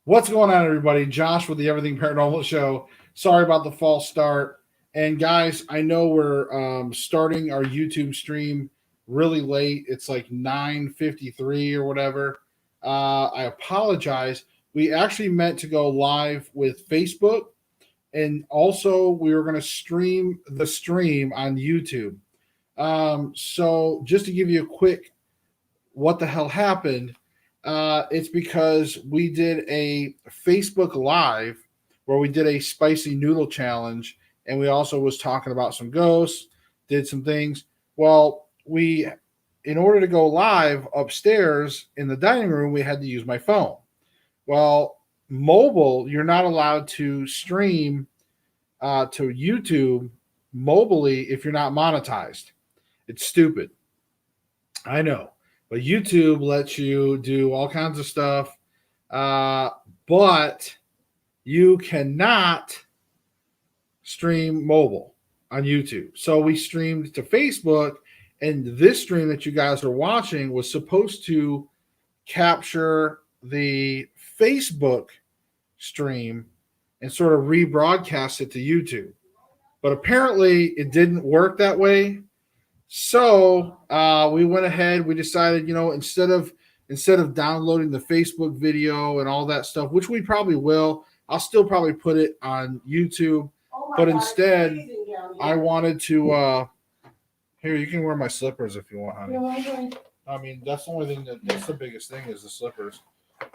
What's going on, everybody? Josh with the Everything Paranormal Show. Sorry about the false start. And guys, I know we're starting our YouTube stream really late. It's like 9:53 or whatever. I apologize. We actually meant to go live with Facebook, and also we were going to stream the stream on YouTube. So just to give you a quick what the hell happened, it's because we did a Facebook Live where we did a spicy noodle challenge, and we also was talking about some ghosts, did some things. Well, in order to go live upstairs in the dining room, we had to use my phone. Well, mobile, you're not allowed to stream to YouTube mobilely if you're not monetized. It's stupid. I know. But YouTube lets you do all kinds of stuff, but you cannot stream mobile on YouTube. So we streamed to Facebook, and this stream that you guys are watching was supposed to capture the Facebook stream and sort of rebroadcast it to YouTube. But apparently it didn't work that way. So we went ahead. We decided, instead of downloading the Facebook video and all that stuff, which we probably will, I'll still probably put it on YouTube. But instead, I wanted to. Here, you can wear my slippers if you want, honey. I mean, that's the only thing that's the biggest thing is the slippers.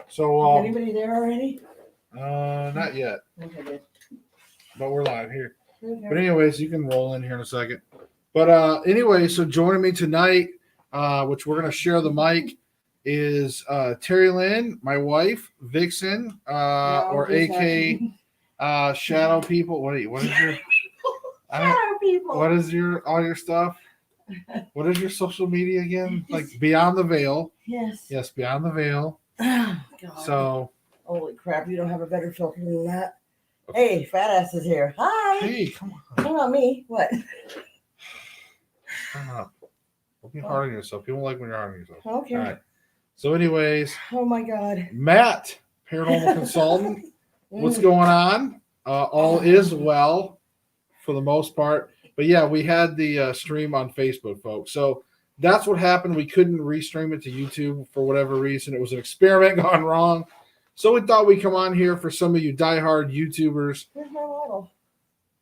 So is anybody there already? Not yet. Okay. But we're live here. Okay. But anyways, you can roll in here in a second. But anyway, so joining me tonight, which we're going to share the mic, is Terrilynn, my wife, Vixen, or AK Shadow People. What is your Shadow People? What is all your stuff? What is your social media again? Like Beyond the Veil. Yes. Yes, Beyond the Veil. Oh, God. So. Holy crap! You don't have a better filter than that. Hey, fat ass is here. Hi. Hey, come on. Come on, me. What? Shut up. Don't be hard on yourself. People like when you're hard on yourself. Okay. All right. So, anyways. Oh my God. Matt, paranormal consultant. What's going on? All is well for the most part. But yeah, we had the stream on Facebook, folks. So that's what happened. We couldn't restream it to YouTube for whatever reason. It was an experiment gone wrong. So we thought we'd come on here for some of you diehard YouTubers. Where's my bottle?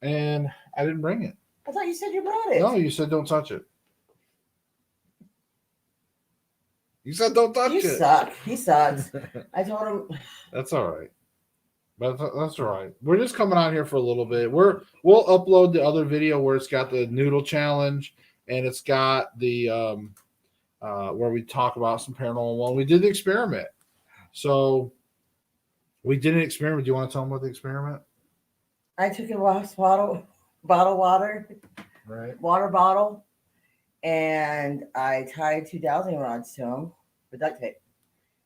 And I didn't bring it. I thought you said you brought it. No, you said don't touch it. You said don't touch it. You suck. He sucks. I told him. That's all right. But that's all right. We're just coming on here for a little bit. We'll upload the other video where it's got the noodle challenge and it's got the where we talk about some paranormal. Well, we did the experiment. So we did an experiment. Do you want to tell them about the experiment? I took a bottle water, right? Water bottle, and I tied 2 dowsing rods to them with duct tape.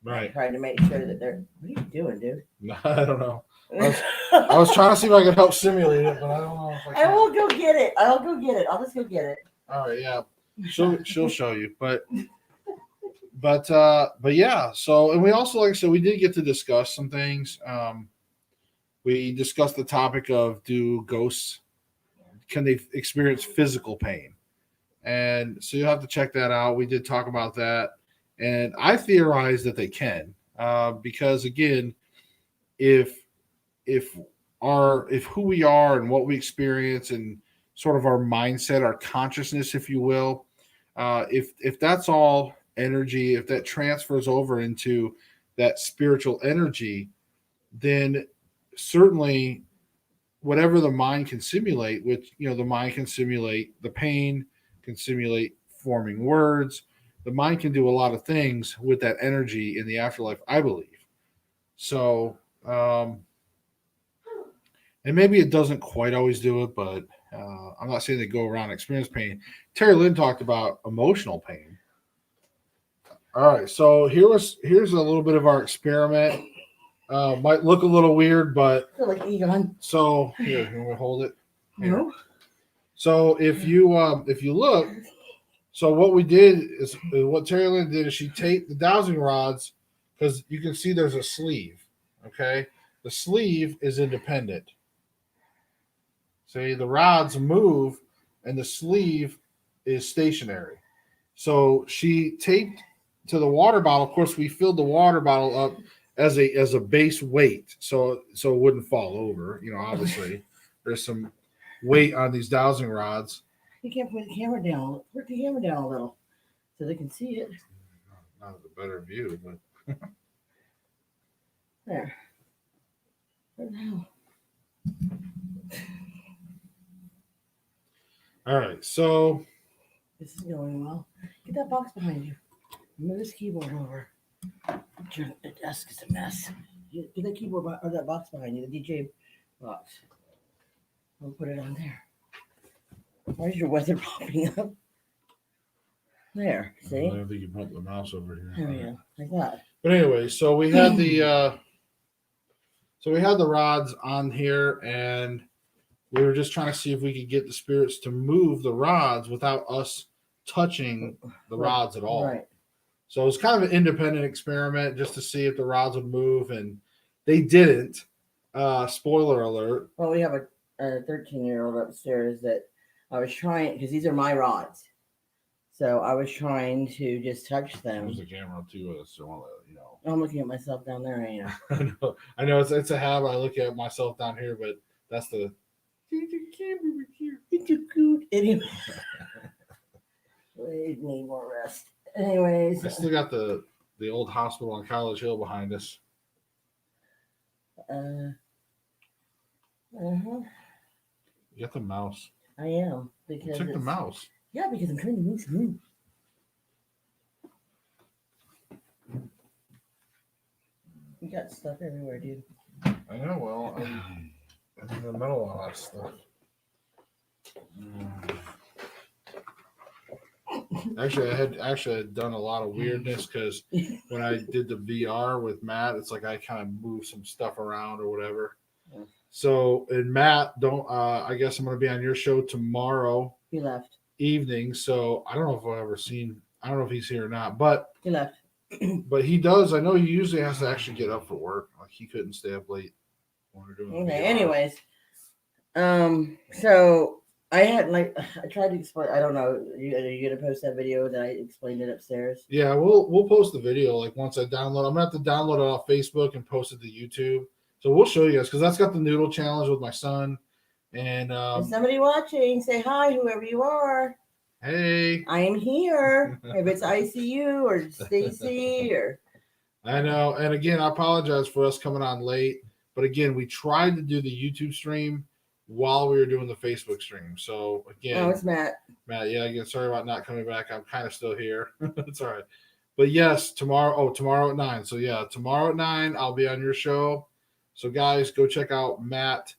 Right. I tried to make sure that they're. What are you doing, dude? No, I don't know. I was trying to see if I could help simulate it, but I don't know if I can. I will go get it. I'll just go get it. All right, yeah. She'll show you, but yeah. So, and we also, like I said, we did get to discuss some things. We discussed the topic of can they experience physical pain? And so you'll have to check that out. We did talk about that. And I theorize that they can, because again, if who we are and what we experience and sort of our mindset, our consciousness, if you will, if that's all energy, if that transfers over into that spiritual energy, then certainly whatever the mind can simulate, which, the mind can simulate the pain, can simulate forming words. The mind can do a lot of things with that energy in the afterlife, I believe. So, and maybe it doesn't quite always do it, but I'm not saying they go around and experience pain. Terrilynn talked about emotional pain. All right, so here's a little bit of our experiment. Might look a little weird, but I feel like Egon. So here, you want me to hold it? Here. No. So if you look, so what we did is what Terrilynn did is she taped the dowsing rods, because you can see there's a sleeve. Okay, the sleeve is independent. See, the rods move, and the sleeve is stationary. So she taped to the water bottle. Of course, we filled the water bottle up as a base weight, so it wouldn't fall over. Obviously, there's some weight on these dowsing rods. You can't put the camera down. Put the camera down a little so they can see it. Not a better view, but There. Where the hell? all right. So This is going well. Get that box behind you. Move this keyboard over. The desk is a mess. Get that keyboard or that box behind you, the DJ box. We'll put it on there. Why is your weather popping up? There, see? I don't think you put the mouse over here. There we go, like that. But anyway, so we had the rods on here, and we were just trying to see if we could get the spirits to move the rods without us touching the rods at all. Right. So it was kind of an independent experiment just to see if the rods would move, and they didn't. Spoiler alert. Well, we have a 13-year-old upstairs that I was trying, because these are my rods. So I was trying to just touch them. There's a camera too, so I want to let you know. I'm looking at myself down there, ain't I? I know it's a habit. I look at myself down here, but that's the. It's a good. Anyway, we need more rest. Anyways, I still got the old hospital on College Hill behind us. uh-huh. You got the mouse. I am because You took the mouse. Yeah, because I'm trying to move some. You got stuff everywhere, dude. I know. Well, I'm in the middle of all that stuff. Actually, I had done a lot of weirdness because when I did the VR with Matt, it's like I kind of moved some stuff around or whatever. So, and Matt, I guess I'm going to be on your show tomorrow. He left. Evening. So I don't know if I've ever seen. I don't know if he's here or not, but He left. But he does. I know he usually has to actually get up for work. Like he couldn't stay up late when we're doing. Okay. Anyways, so I tried to explain. I don't know. Are you gonna post that video that I explained it upstairs? Yeah, we'll post the video like once I download. I'm gonna have to download it off Facebook and post it to YouTube. So we'll show you guys because that's got the noodle challenge with my son. And If somebody watching, say hi, whoever you are. Hey, I am here. If it's ICU or Stacy or. I know. And again, I apologize for us coming on late. But again, we tried to do the YouTube stream while we were doing the Facebook stream. So again, it's Matt. Matt, yeah, again, sorry about not coming back. I'm kind of still here. It's all right. But yes, tomorrow at 9. So yeah, tomorrow at 9, I'll be on your show. So guys, go check out Matt,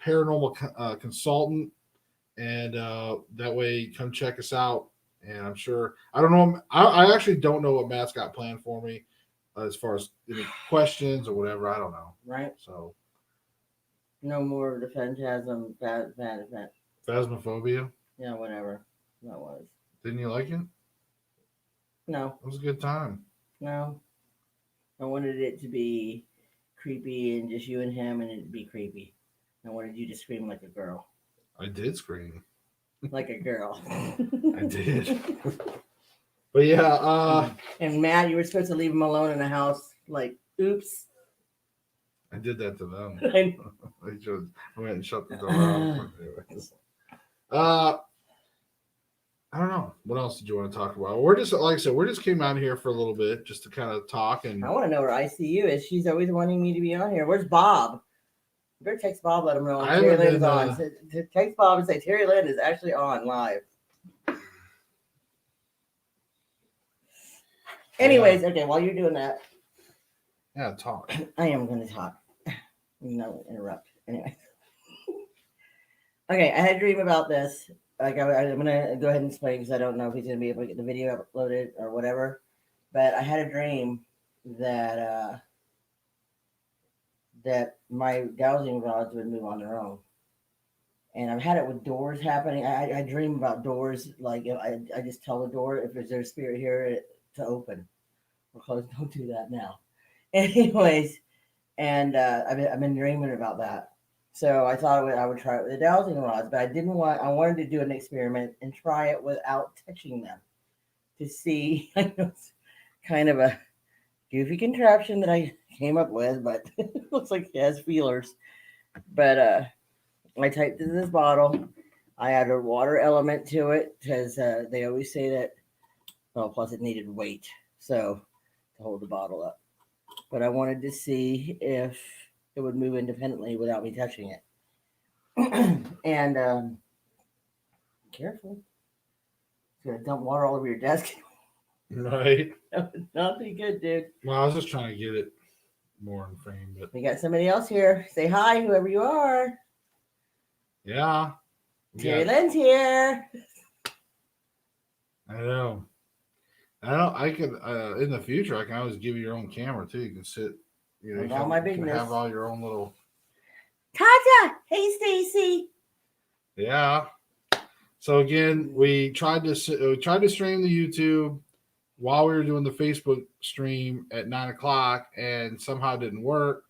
Paranormal Consultant. And that way, come check us out. And I'm sure, I don't know, I actually don't know what Matt's got planned for me as far as any questions or whatever. I don't know. Right. So. No more of the phantasm, Phasmophobia? Yeah, whatever that was. Didn't you like it? No. It was a good time. No. I wanted it to be creepy and just you and him and it'd be creepy. I wanted you to scream like a girl. I did scream. Like a girl. I did. But yeah, and Matt, you were supposed to leave him alone in the house. Like, oops. I did that to them. I went and shut the door out. I don't know. What else did you want to talk about? We're just, like I said, we just came out here for a little bit just to kind of talk. And I want to know where ICU is. She's always wanting me to be on here. Where's Bob? You better text Bob, let him know Terrylynn's on. Text Bob and say Terrilynn is actually on live. Anyways, okay, while you're doing that. Yeah, talk. I am going to talk. No, interrupt. Anyway. Okay, I had a dream about this. Like I'm going to go ahead and explain because I don't know if he's going to be able to get the video uploaded or whatever. But I had a dream that that my dowsing rods would move on their own. And I've had it with doors happening. I dream about doors. Like I just tell the door if there's a spirit here to open or close. Don't do that now. Anyways, and I've been dreaming about that. So I thought I would try it with the dowsing rods, but I didn't want. I wanted to do an experiment and try it without touching them to see. I know it's kind of a goofy contraption that I came up with, but it looks like it has feelers. But I typed in this bottle. I added a water element to it because they always say that. Well, plus it needed weight, so to hold the bottle up. But I wanted to see if it would move independently without me touching it. And careful, it's gonna dump water all over your desk. Right. That would not be good, dude. Well, I was just trying to get it more in frame, but We got somebody else here. Say hi, whoever you are. yeah. Terrylynn's here. I know. I could in the future. I can always give you your own camera too. You can sit. You know, With you all can, my you can bigness. have all your own little. Tata, hey Stacy. Yeah. So again, we tried to stream the YouTube while we were doing the Facebook stream at 9:00, and somehow it didn't work.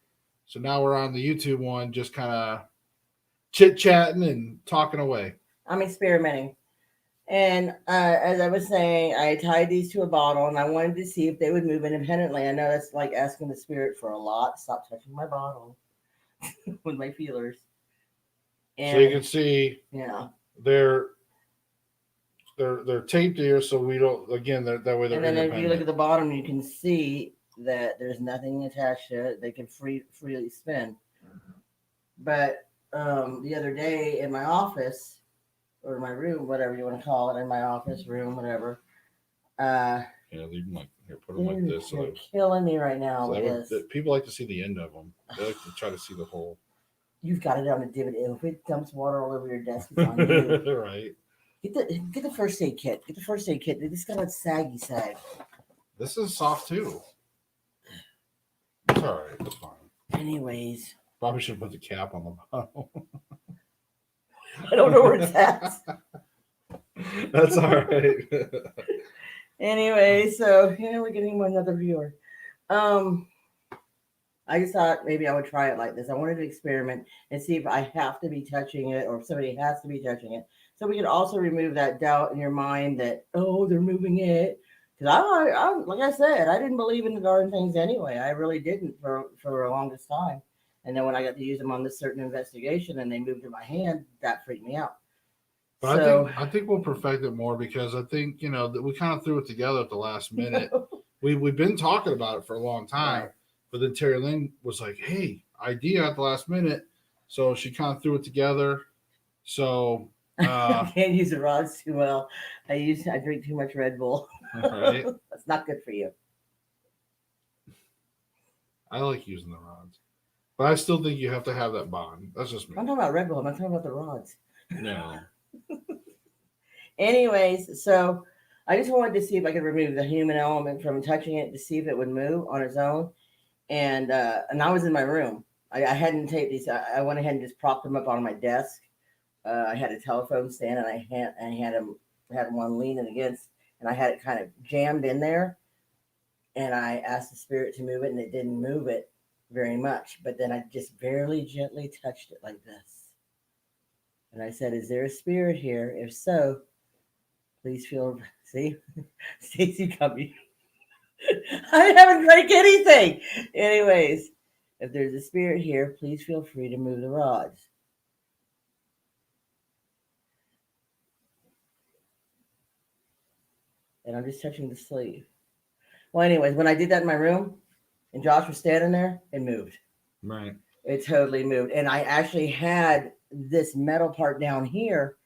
So now we're on the YouTube one, just kind of chit chatting and talking away. I'm experimenting. And as I was saying, I tied these to a bottle and I wanted to see if they would move independently. I know that's like asking the spirit for a lot. Stop touching my bottle with my feelers. And, so you can see, yeah, they're taped here, so we don't. Again, that way they're and then if independent. you look at the bottom, you can see that there's nothing attached to it. They can freely spin. But the other day in my office, or my room, whatever you want to call it, in my office room, whatever. Yeah, leave them like here. Put them like this. They're killing me right now with this. People like to see the end of them. They like to try to see the whole. You've got it on a divot. If it dumps water all over your desk, it's on you. Right. Get the first aid kit. Get the first aid kit. This got a saggy sag. This is soft too. It's all right. It's fine. Anyways, Probably should put the cap on the bottle. I don't know where it's at. That's all right. Anyway, so yeah, we're getting another viewer. I just thought maybe I would try it like this. I wanted to experiment and see if I have to be touching it or if somebody has to be touching it. So we can also remove that doubt in your mind that, oh, they're moving it. Because I like I said, I didn't believe in the darn things anyway. I really didn't for the longest time. And then when I got to use them on this certain investigation and they moved in my hand, that freaked me out. But So I think we'll perfect it more because I think, that we kind of threw it together at the last minute. We've been talking about it for a long time. Right. But then Terrilynn was like, hey, idea at the last minute. So she kind of threw it together. So I can't use the rods too well. I drink too much Red Bull. Right. That's not good for you. I like using the rods. But I still think you have to have that bond. That's just me. I'm talking about Red Bull. I'm not talking about the rods. No. Anyways, so I just wanted to see if I could remove the human element from touching it to see if it would move on its own. And I was in my room. I hadn't taped these. I went ahead and just propped them up on my desk. I had a telephone stand, and I had one leaning against, and I had it kind of jammed in there. And I asked the spirit to move it, and it didn't move it very much. But then I just very gently touched it like this. And I said, "Is there a spirit here? If so, please feel." See, Stacy coming. I haven't drank anything. Anyways, if there's a spirit here, please feel free to move the rods. And I'm just touching the sleeve. Well, anyways, when I did that in my room and Josh was standing there, it moved. Right. It totally moved. And I actually had this metal part down here.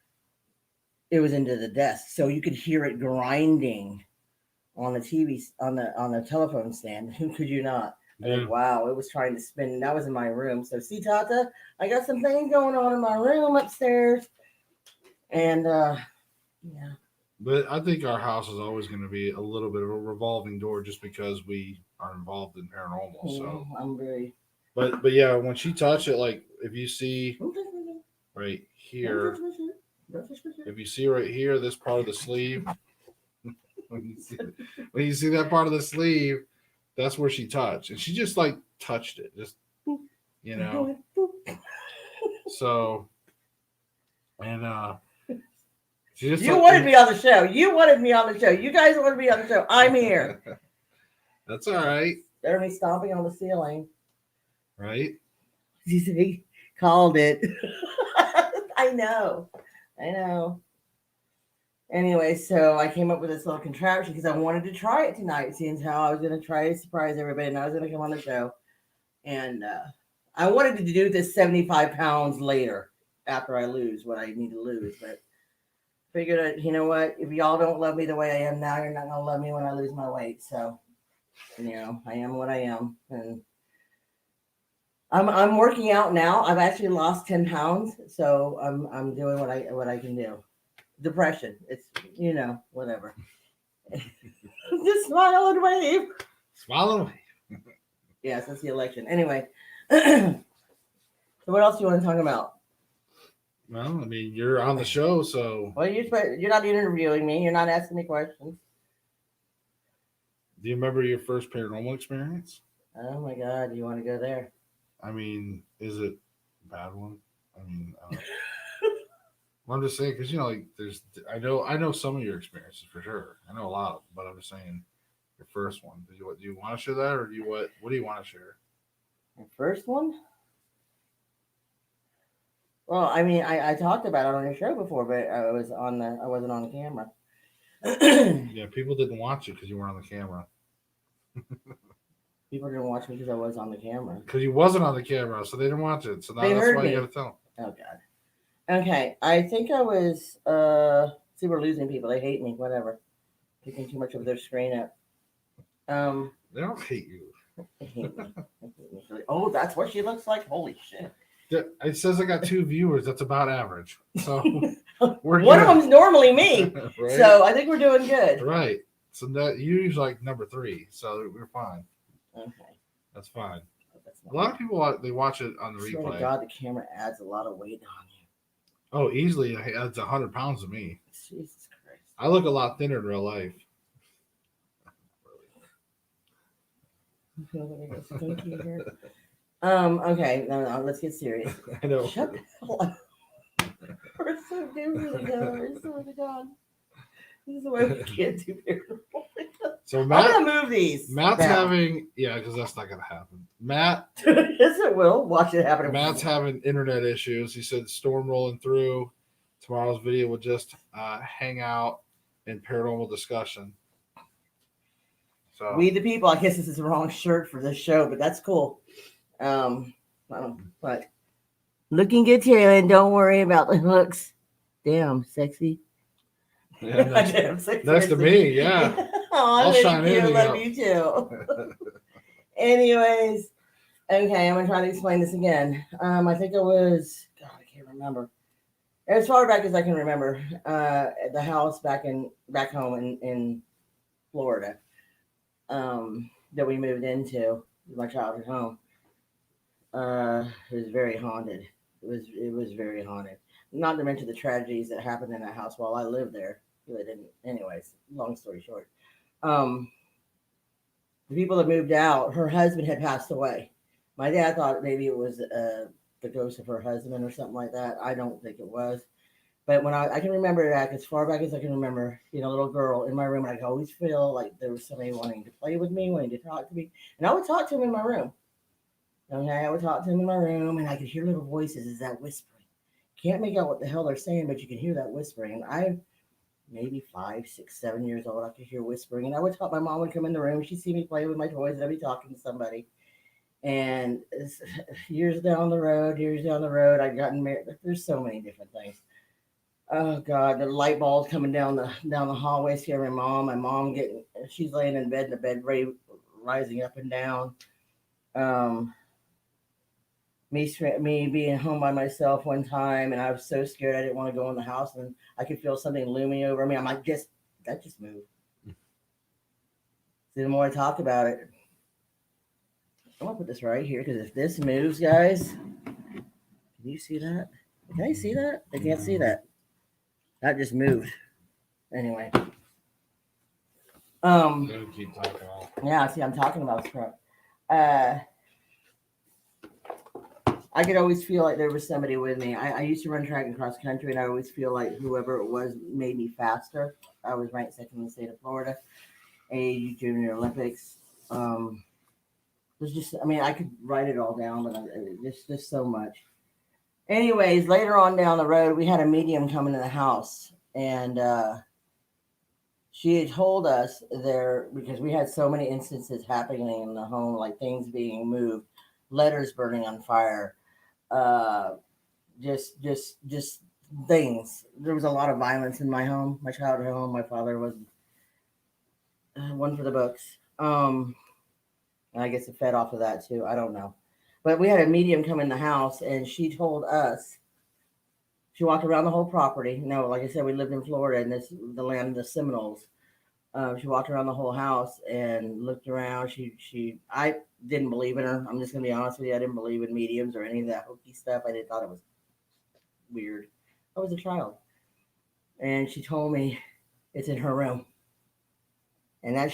It was into the desk. So you could hear it grinding on the TV, on the telephone stand. Who could you not? I was like, wow, it was trying to spin. And that was in my room. So see, Tata, I got some things going on in my room upstairs. And yeah. But I think our house is always going to be a little bit of a revolving door just because we are involved in paranormal. So I'm very. But yeah, when she touched it, like if you see right here, if you see right here, this part of the sleeve, when you see that part of the sleeve, that's where she touched, and she just like touched it, just you know. So, and she just You wanted me on the show. You wanted me on the show. You guys wanted me on the show. I'm here. That's all right. There's me stomping on the ceiling. Right? He called it. I know. Anyway, so I came up with this little contraption because I wanted to try it tonight, seeing how I was going to try to surprise everybody, and I was going to come on the show. And I wanted to do this 75 pounds later after I lose what I need to lose, but figured, you know what? If y'all don't love me the way I am now, you're not going to love me when I lose my weight. So, I am what I am, and I'm working out now. I've actually lost 10 pounds, so I'm doing what I can do. Depression, it's whatever. Just smile and wave. Smile and wave. Yes, that's the election. Anyway, so what else do you want to talk about? Well, I mean, you're on the show, so. Well, you're not interviewing me. You're not asking me questions. Do you remember your first paranormal experience? Oh my God, do you want to go there? I mean, is it a bad one? I mean, I'm just saying because like I know some of your experiences for sure. I know a lot of them, but I'm just saying your first one. Do you want to share that, or what do you want to share? My first one? Well, I mean, I talked about it on your show before, but I wasn't on the camera. Yeah, people didn't watch it because you weren't on the camera. People didn't watch me because I was on the camera. Because you wasn't on the camera, so they didn't watch it. So now They that's heard why me. you got to tell them. Oh God. Okay, I think I was. See, we're losing people. They hate me. Whatever. Taking too much of their screen up. They don't hate you. They hate me. Oh, that's what she looks like. Holy shit. It says I got 2 viewers. That's about average. So one of them's normally me. Right? So I think we're doing good. Right. So that you usually like number 3. So we're fine. Okay. That's fine. A lot of people they watch it on the replay. replay. God, the camera adds a lot of weight on you. Oh, easily it adds 100 pounds to me. Jesus Christ. I look a lot thinner in real life. I feel like I got stinky here. Okay, no, let's get serious. I know. Shut the hell up. We're so really done. We're so really done. This is why we can't do paranormal. So I'm gonna move these. Matt's down. having because that's not gonna happen. Matt Yes, it will. Watch it happen. Matt's having internet issues. He said storm rolling through. Tomorrow's video will just hang out in paranormal discussion. So We the people. I guess this is the wrong shirt for this show, but that's cool. But looking good, Terrilynn. Don't worry about the looks. Damn, sexy. yeah, Damn, sexy. nice to me. Yeah. Oh, I'll shine I love in. you too. Anyways, okay, I'm gonna try to explain this again. I think it was God, I can't remember. As far back as I can remember, at the house back home in Florida, that we moved into, my childhood home. It was very haunted. It was very haunted. Not to mention the tragedies that happened in that house while I lived there. Really didn't. Anyways, long story short. The people that moved out, her husband had passed away. My dad thought maybe it was the ghost of her husband or something like that. I don't think it was. But when I can remember back, as far back as I can remember, a little girl in my room, and I could always feel like there was somebody wanting to play with me, wanting to talk to me. And I would talk to him in my room. Okay, I would talk to him in my room, and I could hear little voices. Is that whispering? Can't make out what the hell they're saying, but you can hear that whispering. And I maybe 5, 6, 7 years old, I could hear whispering. And I would talk, my mom would come in the room, she'd see me play with my toys, and I'd be talking to somebody. And years down the road, I'd gotten married. There's so many different things. Oh God, the light bulbs coming down the hallway, scaring my mom she's laying in bed, and the bed rising up and down. Me being home by myself one time, and I was so scared I didn't want to go in the house, and I could feel something looming over me. I'm like, that just moved. So the more I talk about it, I'm gonna put this right here, because if this moves, guys, can you see that? Can you see that? I can't see that. That just moved. Anyway. Keep talking. Yeah, see, I'm talking about scrub. I could always feel like there was somebody with me. I used to run track and cross country, and I always feel like whoever it was made me faster. I was ranked second in the state of Florida, AAU Junior Olympics. There's just, I mean, I could write it all down, but there's just so much. Anyways, later on down the road, we had a medium come into the house, and she had told us there, because we had so many instances happening in the home, like things being moved, letters burning on fire, uh, just things. There was a lot of violence in my home, my childhood home. My father was one for the books. And I guess it fed off of that too. I don't know. But we had a medium come in the house, and she told us, she walked around the whole property. No, like I said, we lived in Florida, and this the land of the Seminoles. She walked around the whole house and looked around. I didn't believe in her. I'm just gonna be honest with you. I didn't believe in mediums or any of that hokey stuff. I didn't thought it was weird. I was a child, and she told me it's in her room, and that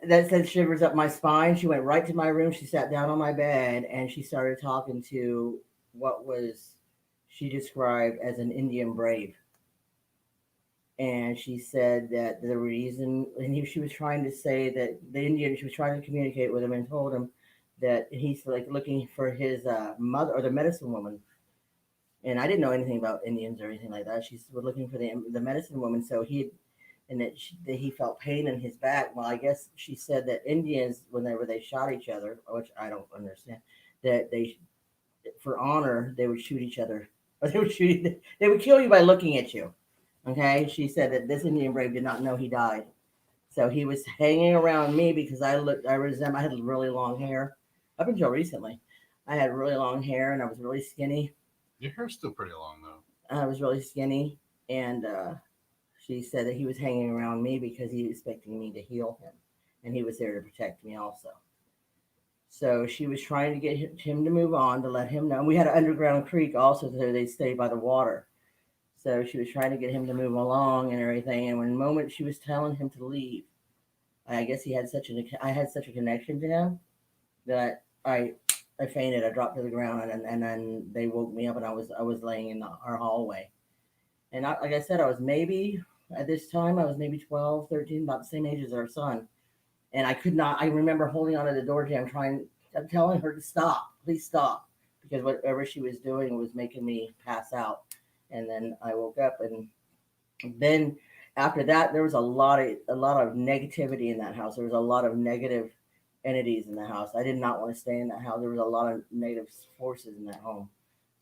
that sent shivers up my spine. She went right to my room. She sat down on my bed, and she started talking to what was she described as an Indian brave. And she said that the reason, and she was trying to say that the Indian, she was trying to communicate with him and told him that he's like looking for his mother or the medicine woman. And I didn't know anything about Indians or anything like that. She was looking for the medicine woman. So that he felt pain in his back. Well, I guess she said that Indians, whenever they shot each other, which I don't understand, that for honor, they would shoot each other, or they would kill you by looking at you. Okay, she said that this Indian brave did not know he died, so he was hanging around me because I had really long hair up until recently. I had really long hair and I was really skinny. Your hair's still pretty long though. I was really skinny, and she said that he was hanging around me because he was expecting me to heal him, and he was there to protect me also. So she was trying to get him to move on, to let him know. We had an underground creek also, so they stayed by the water. So she was trying to get him to move along and everything. And when the moment she was telling him to leave, I guess I had such a connection to him that I fainted. I dropped to the ground, and then they woke me up, and I was laying in our hallway. And like I said, I was maybe at this time, I was maybe 12, 13, about the same age as our son. And I could not, I remember holding onto the door jam, I'm telling her to stop, please stop, because whatever she was doing was making me pass out. And then I woke up, and then after that, there was a lot of negativity in that house. There was a lot of negative entities in the house. I did not want to stay in that house. There was a lot of negative forces in that home.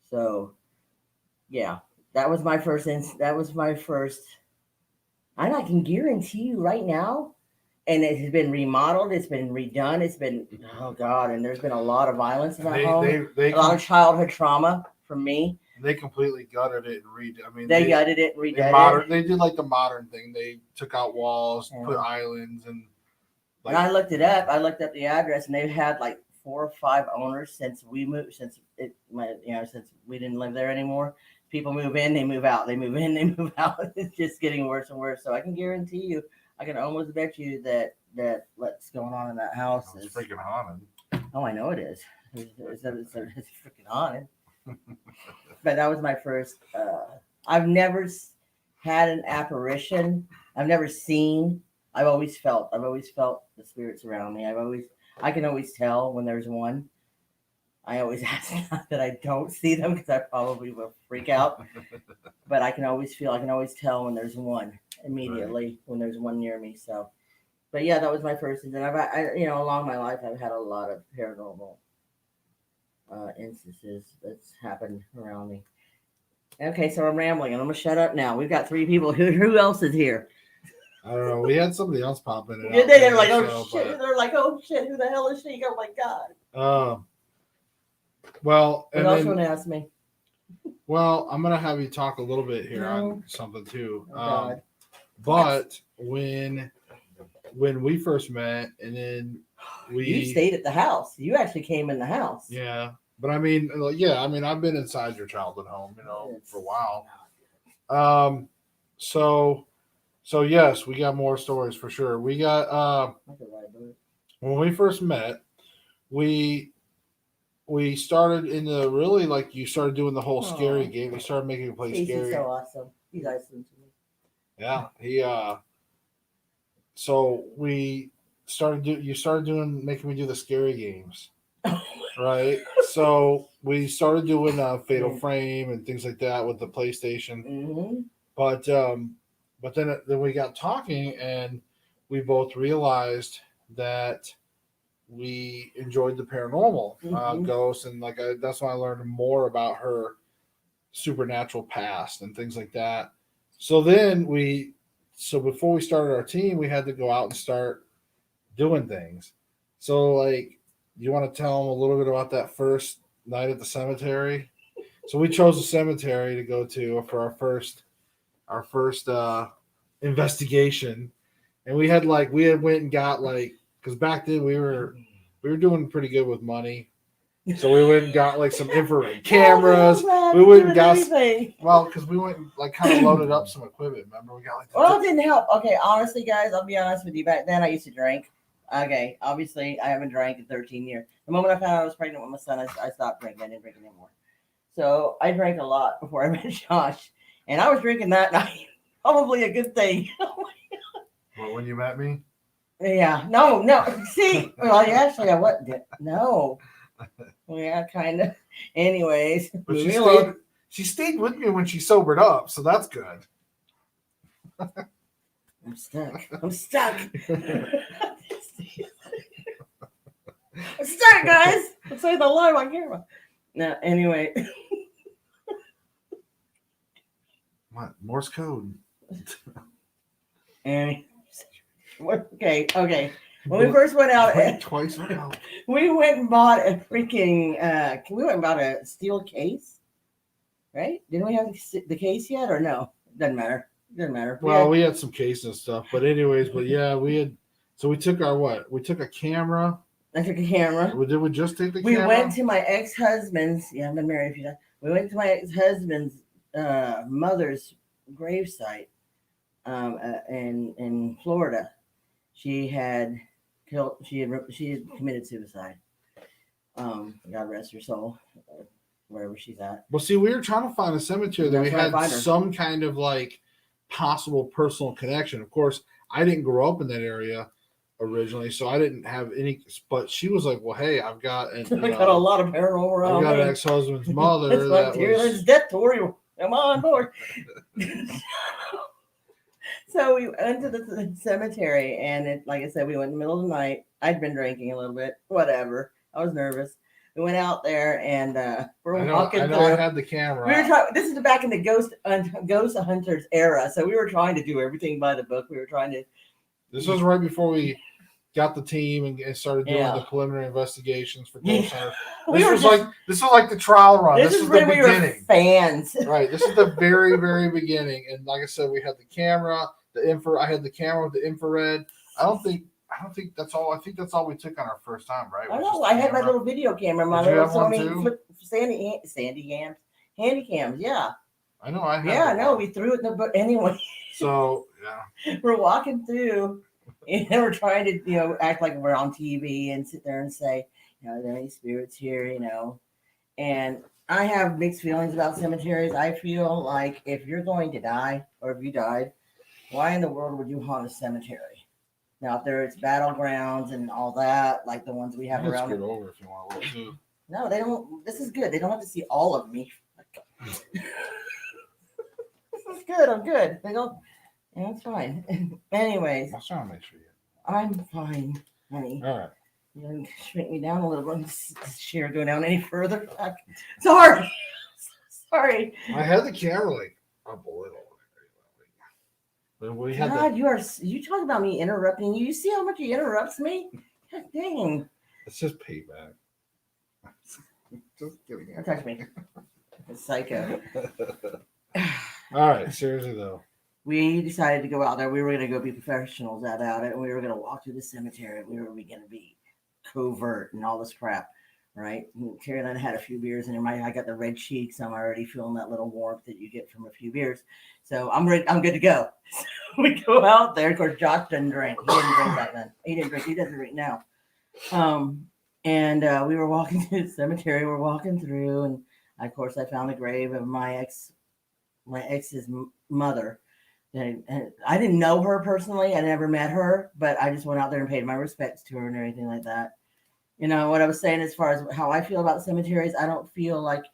So yeah, that was my first. And I can guarantee you right now, and it has been remodeled, it's been redone, it's been, oh God, and there's been a lot of violence in that home, a lot of childhood trauma from me. They completely gutted it and redid. I mean, they gutted it and redid it. They did like the modern thing. They took out walls, put islands, and and I looked it up. I looked up the address, and they've had like 4 or 5 owners since we moved. Since we didn't live there anymore. People move in, they move out. They move in, they move out. It's just getting worse and worse. So I can guarantee you, I can almost bet you that what's going on in that house is freaking haunted. Oh, I know it is. It's freaking haunted. But that was my first. I've never had an apparition. I've never seen. I've always felt the spirits around me. I can always tell when there's one. I always ask that I don't see them because I probably will freak out. But I can always tell when there's one immediately, when there's one near me. So, but yeah, that was my first. And then along my life, I've had a lot of paranormal instances that's happened around me. Okay, so I'm rambling, and I'm gonna shut up now. We've got 3 people. Who else is here? I don't know. We had somebody else pop in. They're like, oh shit! They're like, oh shit! Who the hell is she? Oh my god. Well, and else want to ask me? Well, I'm gonna have you talk a little bit here on something too. But when we first met, and then you stayed at the house. You actually came in the house. Yeah, but I mean, I've been inside your childhood home, for a while. So yes, we got more stories for sure. We got when we first met, we started in the really like you started doing the whole scary Aw. game. We started making him play Casey's scary. so awesome. He's awesome to me. Yeah, he so we you started doing making me do the scary games, right? So we started doing Fatal Yeah. Frame and things like that with the PlayStation. Mm-hmm. But then we got talking and we both realized that we enjoyed the paranormal Mm-hmm. ghosts, and that's when I learned more about her supernatural past and things like that. So then so before we started our team, we had to go out and start doing things. So like, you want to tell them a little bit about that first night at the cemetery? So we chose a cemetery to go to for our first investigation, and we had went and got because back then we were doing pretty good with money. So we went and got some infrared cameras. We went and got everything. because we went and kind of loaded up some equipment. Remember, we got Well, it didn't help. Okay, honestly, guys, I'll be honest with you. Back then, I used to drink. Okay, obviously, I haven't drank in 13 years. The moment I found out I was pregnant with my son, I stopped drinking. I didn't drink anymore. So I drank a lot before I met Josh, and I was drinking that night. Probably a good thing. Well, when you met me, Yeah, no. See, well, actually, I wasn't. No. Yeah, kind of. Anyways, but moving along. she stayed with me when she sobered up, so that's good. I'm stuck. I'm stuck, guys. I'm saying the live on camera. No, anyway. What? Morse code. Okay. When we first went out, twice. we went and bought a freaking. We went and bought a steel case, right? Didn't we have the case yet, or no? Doesn't matter. Well, we had some cases and stuff, but anyways, but yeah, we had. So we took We took a camera. I took a camera. Did we just take the We camera? went to my ex-husband's. Yeah, I've been married a few times. We went to my ex-husband's mother's gravesite in Florida. She had killed. She had committed suicide. God rest her soul, wherever she's at. Well, see, we were trying to find a cemetery that we had find her. some kind of possible personal connection. Of course, I didn't grow up in that area originally, so I didn't have any. But she was like, "Well, hey, I've got I got a lot of paranormal around. I got an ex-husband's mother that was death story. Come on board." So we went to the cemetery, and like I said, we went in the middle of the night. I'd been drinking a little bit, whatever. I was nervous. We went out there, and we're walking. I know. I had the camera. We were this is back in the ghost hunters era, so we were trying to do everything by the book. We were trying to. This was right before we got the team and started doing the preliminary investigations for ghost hunters. This was like the trial run. This is when we were fans. Right. This is the very, very beginning. And like I said, we had the camera, I had the camera with the infrared. I think that's all. I think that's all we took on our first time, right? I know. I had my little video camera, my little Sony handy cams. Yeah. I know. I had. No, we threw it in the book anyway. So yeah, we're walking through, and we're trying to act like we're on TV and sit there and say, are there any spirits here? And I have mixed feelings about cemeteries. I feel like if you're going to die, or if you died, why in the world would you haunt a cemetery? Now, if there's battlegrounds and all that, like the ones we have around. Scoot over if you want to look too. No, they don't. This is good. They don't have to see all of me. This is good. I'm good. They don't. Yeah, it's fine. Anyways. I'm trying to make sure I'm fine, honey. All right. You're going to shrink me down a little bit. This chair go down any further. Sorry. I had the camera up a little. But we had God, you talk about me interrupting you. You see how much he interrupts me? God dang. It's just payback. Just kidding. Don't touch me. It's psycho. All right, seriously though. We decided to go out there. We were going to go be professionals about it, and we were going to walk through the cemetery. We were going to be covert and all this crap, right? Terrilynn had a few beers in her. I got the red cheeks. I'm already feeling that little warmth that you get from a few beers. So I'm ready. I'm good to go. So we go out there. Of course, Josh doesn't drink. He didn't drink back then. He didn't drink. He doesn't drink now. And we were walking through the cemetery. We're walking through, and of course, I found the grave of my ex's mother. And I didn't know her personally. I never met her, but I just went out there and paid my respects to her and everything like that. You know what I was saying as far as how I feel about cemeteries. I don't feel like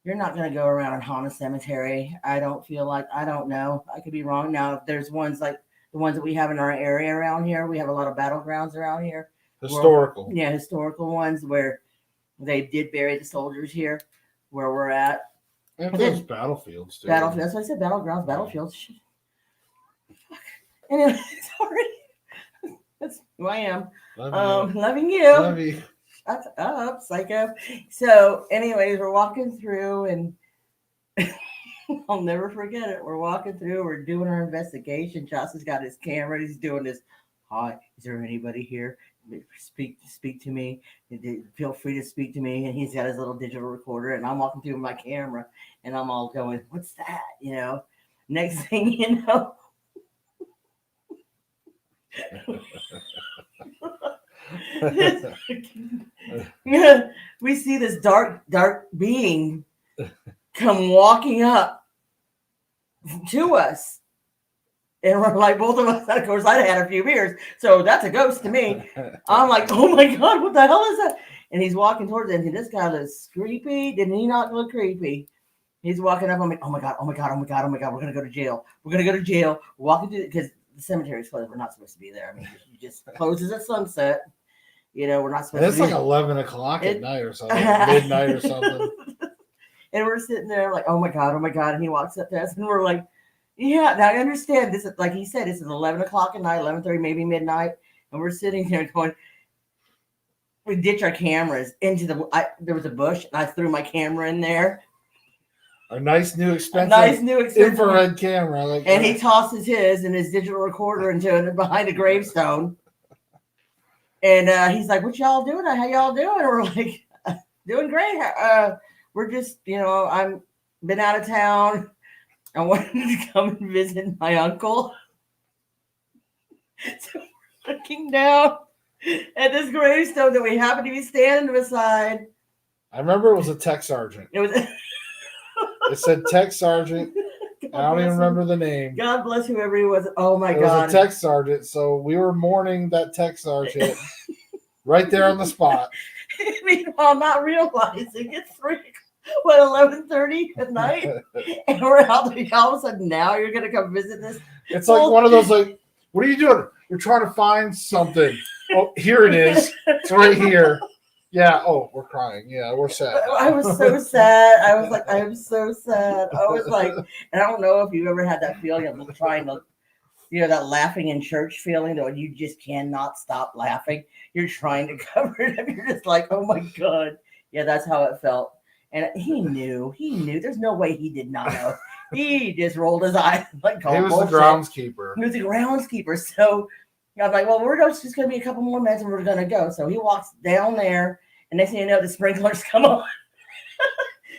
you're not going to go around and haunt a cemetery. I don't feel like, I don't know. I could be wrong. Now, if there's ones like the ones that we have in our area around here, we have a lot of battlegrounds around here. Historical. Historical ones where they did bury the soldiers here where we're at. And those battlefields, too. Battlefields. That's what I said, battlegrounds, battlefields. Anyway, sorry. That's who I am. Loving you. Love you. Shut up, psycho. So, anyways, we're walking through, and I'll never forget it. We're walking through, we're doing our investigation. Josh has got his camera, he's doing this. Hi, is there anybody here? Speak to me. Feel free to speak to me. And he's got his little digital recorder, and I'm walking through with my camera, and I'm all going, "What's that?" You know. Next thing you know. We see this dark being come walking up to us, and we're like, both of us, of course, I'd had a few beers, so that's a ghost to me. I'm like, oh my god, what the hell is that? And he's walking towards it, and this guy looks creepy. Didn't he not look creepy? He's walking up. I'm like, oh my god, we're gonna go to jail. We're walking through, because the cemetery's closed. We're not supposed to be there. I mean, it just closes at sunset. You know, we're not supposed to be. It's like 11 o'clock at night or something, midnight or something. And we're sitting there like, oh my god. And he walks up to us, and we're like, yeah, now I understand. This is, like he said, this is 11 o'clock at night, 11:30, maybe midnight. And we're sitting there going, we ditch our cameras into there was a bush, and I threw my camera in there. A nice new expensive infrared camera. And he tosses his and his digital recorder into it behind a gravestone. And he's like, what y'all doing? How y'all doing? And we're like, doing great. We're just, I'm been out of town. I wanted to come and visit my uncle. So we're looking down at this gravestone that we happen to be standing beside. I remember it was a tech sergeant. It said tech sergeant. I don't even remember the name. God bless whoever he was. Oh my God. It was a tech sergeant. So we were mourning that tech sergeant right there on the spot. Meanwhile, not realizing it's 11:30 at night, and we're out there. All of a sudden, now you're gonna come visit this. It's like one of those, like, what are you doing? We're trying to find something. Oh, here it is. It's right here. Yeah. Oh, we're crying. Yeah, we're sad. I was so sad. I was like, I'm so sad. I was like, and I don't know if you've ever had that feeling of trying to, that laughing in church feeling that when you just cannot stop laughing. You're trying to cover it up. You're just like, oh my God. Yeah, that's how it felt. And he knew. There's no way he did not know. He just rolled his eyes like, he was the groundskeeper. He was the groundskeeper. So I was like, well, we're just going to be a couple more minutes and we're going to go. So he walks down there, and next thing you know, the sprinklers come on.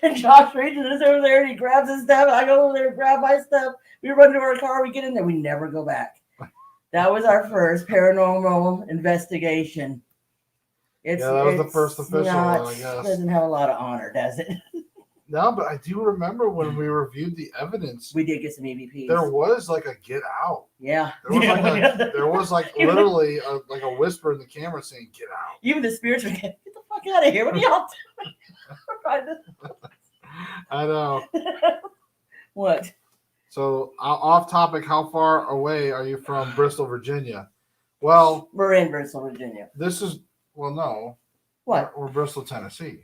And Josh reaches us over there, and he grabs his stuff. And I go over there and grab my stuff. We run to our car. We get in there. We never go back. That was our first paranormal investigation. That was the first official one, I guess. Doesn't have a lot of honor, does it? No, but I do remember when we reviewed the evidence. We did get some EVPs. There was like a get out. Yeah. There was like literally a whisper in the camera saying, get out. Even the spirits were getting, get the fuck out of here. What are y'all doing? I know. What? So, off topic, how far away are you from Bristol, Virginia? Well, we're in Bristol, Virginia. No. What? We're Bristol, Tennessee.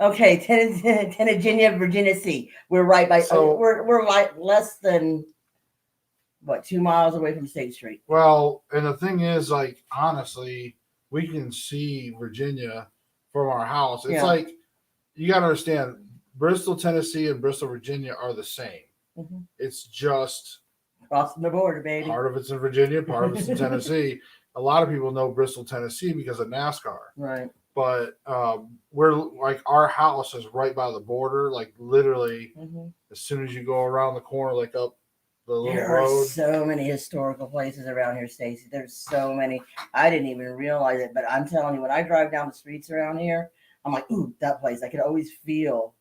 Okay, Tennessee, Virginia Sea. We're right by. So, we're like less than 2 miles away from State Street. Well, and the thing is, like, honestly, we can see Virginia from our house. It's like, you got to understand, Bristol, Tennessee, and Bristol, Virginia are the same. Mm-hmm. It's just crossing the border, baby. Part of it's in Virginia, part of it's in Tennessee. A lot of people know Bristol, Tennessee because of NASCAR. Right. But we're like, our house is right by the border, like literally as soon as you go around the corner, like up the little There road. are so many historical places around here, Stacy. There's so many. I didn't even realize it, but I'm telling you, when I drive down the streets around here, I'm like, ooh, that place. I can always feel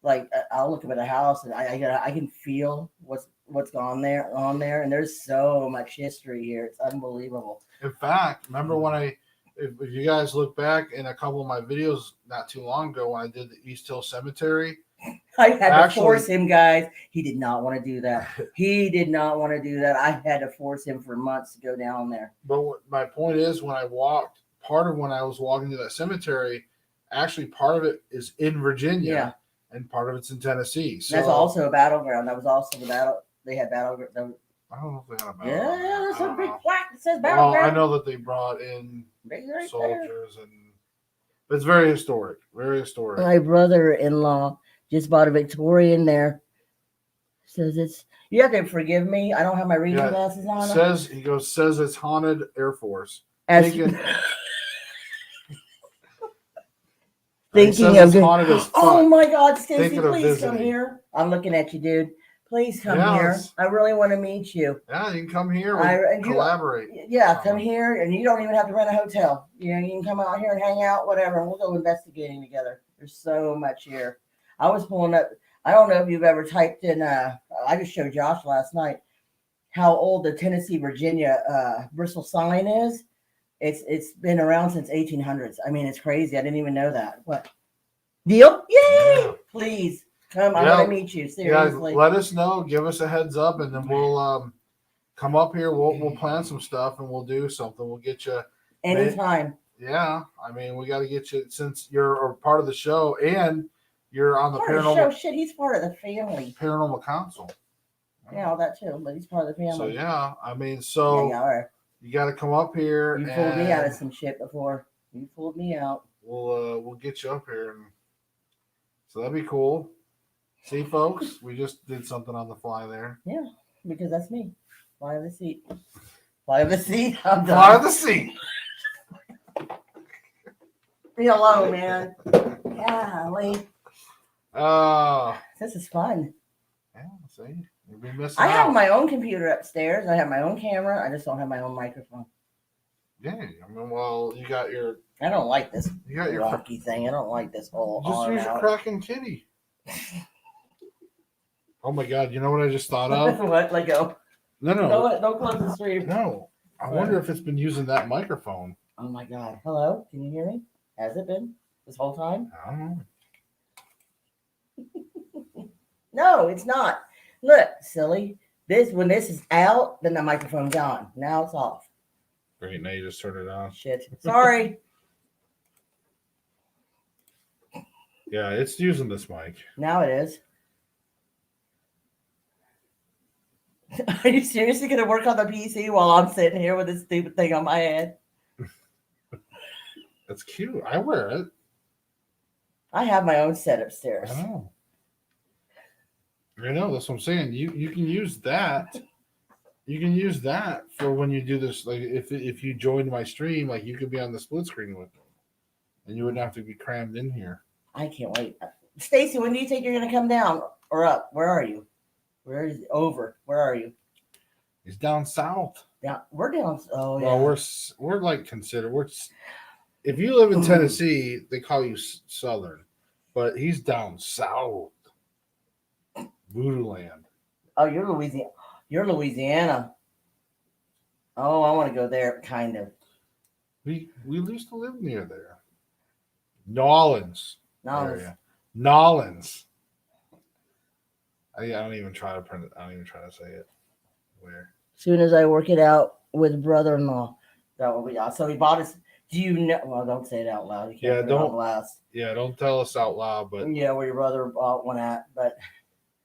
like I'll look up at a house and I can feel what's on there, and there's so much history here. It's unbelievable. In fact, remember when if you guys look back in a couple of my videos not too long ago when I did the East Hill Cemetery, I had to force him, guys. He did not want to do that. He did not want to do that. I had to force him for months to go down there. But my point is, when I walked, part of when I was walking to that cemetery, actually part of it is in Virginia, Yeah, and part of it's in Tennessee. So that's also a battleground. That was also the battle. They had battleground. I don't know if they had a battle. Yeah, there's a big know. plaque that says Well, battleground. I know that they brought in Right soldiers, but it's very historic. Very historic. My brother-in-law just bought a Victorian there. Says it's. You have to forgive me. I don't have my reading glasses on. Says it's haunted Air Force. Thinking of haunted as fuck. Oh my God, Stacey, Thinking of please come visiting. here. I'm looking at you, dude. Please come here. Yes. I really want to meet you. Yeah, you can come here. We collaborate. Yeah, come here, and you don't even have to rent a hotel. You know, you can come out here and hang out, whatever, and we'll go investigating together. There's so much here. I was pulling up. I don't know if you've ever typed in. I just showed Josh last night how old the Tennessee, Virginia, Bristol sign is. It's been around since 1800s. I mean, it's crazy. I didn't even know that. What? Deal? Yay! Yeah. Please come. I want to meet you. Seriously. Yeah, let us know. Give us a heads up, and then we'll come up here. We'll plan some stuff, and we'll do something. We'll get you anytime. Yeah, I mean, we got to get you since you're a part of the show, and you're on the paranormal show. Shit, he's part of the family. Paranormal Council. Yeah, all that too, but he's part of the family. So yeah, I mean, you got to come up here. You pulled me out of some shit before. You pulled me out. We'll get you up here, and so that'd be cool. See, folks, we just did something on the fly there. Yeah, because that's me. Fly of the seat. Fly of the seat. I'm done. Fly of the seat. Be alone, man. Golly. This is fun. Yeah, see, you've been missing I have out. my own computer upstairs. I have my own camera. I just don't have my own microphone. Yeah, I mean, well, you got your. I don't like this. You got your rocky thing. I don't like this whole. Just use your Kraken kitty. Oh my God! You know what I just thought of? What? Let go. No. Don't close the stream. No, I wonder if it's been using that microphone. Oh my God! Hello, can you hear me? Has it been this whole time? I don't know. No, it's not. Look, silly. When this is out, then the microphone's on. Now it's off. Great. Now you just turned it on. Shit. Sorry. Yeah, it's using this mic. Now it is. Are you seriously going to work on the PC while I'm sitting here with this stupid thing on my head? That's cute. I wear it. I have my own set upstairs. I know. That's what I'm saying. You can use that. You can use that for when you do this. Like if you joined my stream, like you could be on the split screen with me, and you wouldn't have to be crammed in here. I can't wait. Stacy, when do you think you're going to come down or up? Where are you? Where is over? Where are you? He's down south. Yeah, we're down. Oh yeah. Well, we're like considered. If you live in Tennessee, they call you Southern, but he's down south. Voodoo land. Oh, you're Louisiana. You're Louisiana. Oh, I want to go there, kind of. We used to live near there. Nolens. Nolens. Nolens. I don't even try to print it. I don't even try to say it. Where? As soon as I work it out with brother-in-law, that will be awesome. So he bought us. Do you know? Well, don't say it out loud. You can't don't. Last. Yeah, don't tell us out loud. But yeah, where your brother bought one at, but.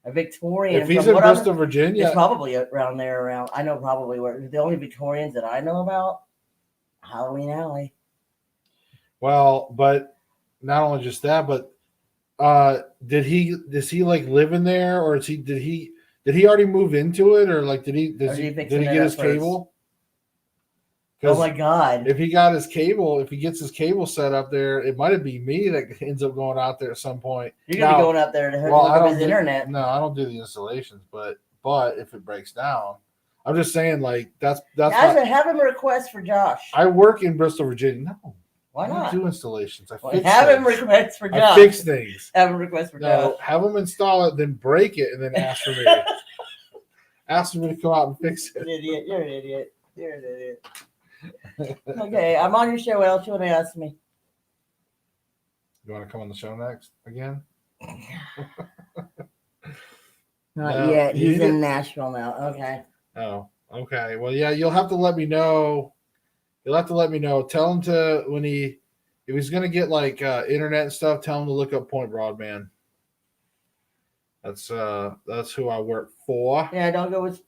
A Victorian. If he's in Bristol, Virginia, it's probably around there. I know probably where the only Victorians that I know about. Halloween Alley. Well, but not only just that, but does he like live in there, or did he already move into it, or like did he get his cable? Oh my God! If he gets his cable set up there, it might be me that ends up going out there at some point. You're gonna be going out there to hook up his internet. No, I don't do the installations, but But if it breaks down, I'm just saying, like that's Have him request for Josh. I work in Bristol, Virginia. No, Why I don't not? do installations. I Well, fix have things. him request for Josh. I fix things. Have him request for Josh. Have them install it, then break it, and then ask for me. Ask for me to come out and fix it. You're an idiot. You're an idiot. Okay, I'm on your show. What else you want to ask me? You want to come on the show next again? Not yet. He's in Nashville now. Okay. Oh, okay. Well, yeah, you'll have to let me know. You'll have to let me know. Tell him to if he's gonna get like internet and stuff, tell him to look up Point Broadband. That's who I work for. Yeah, don't go with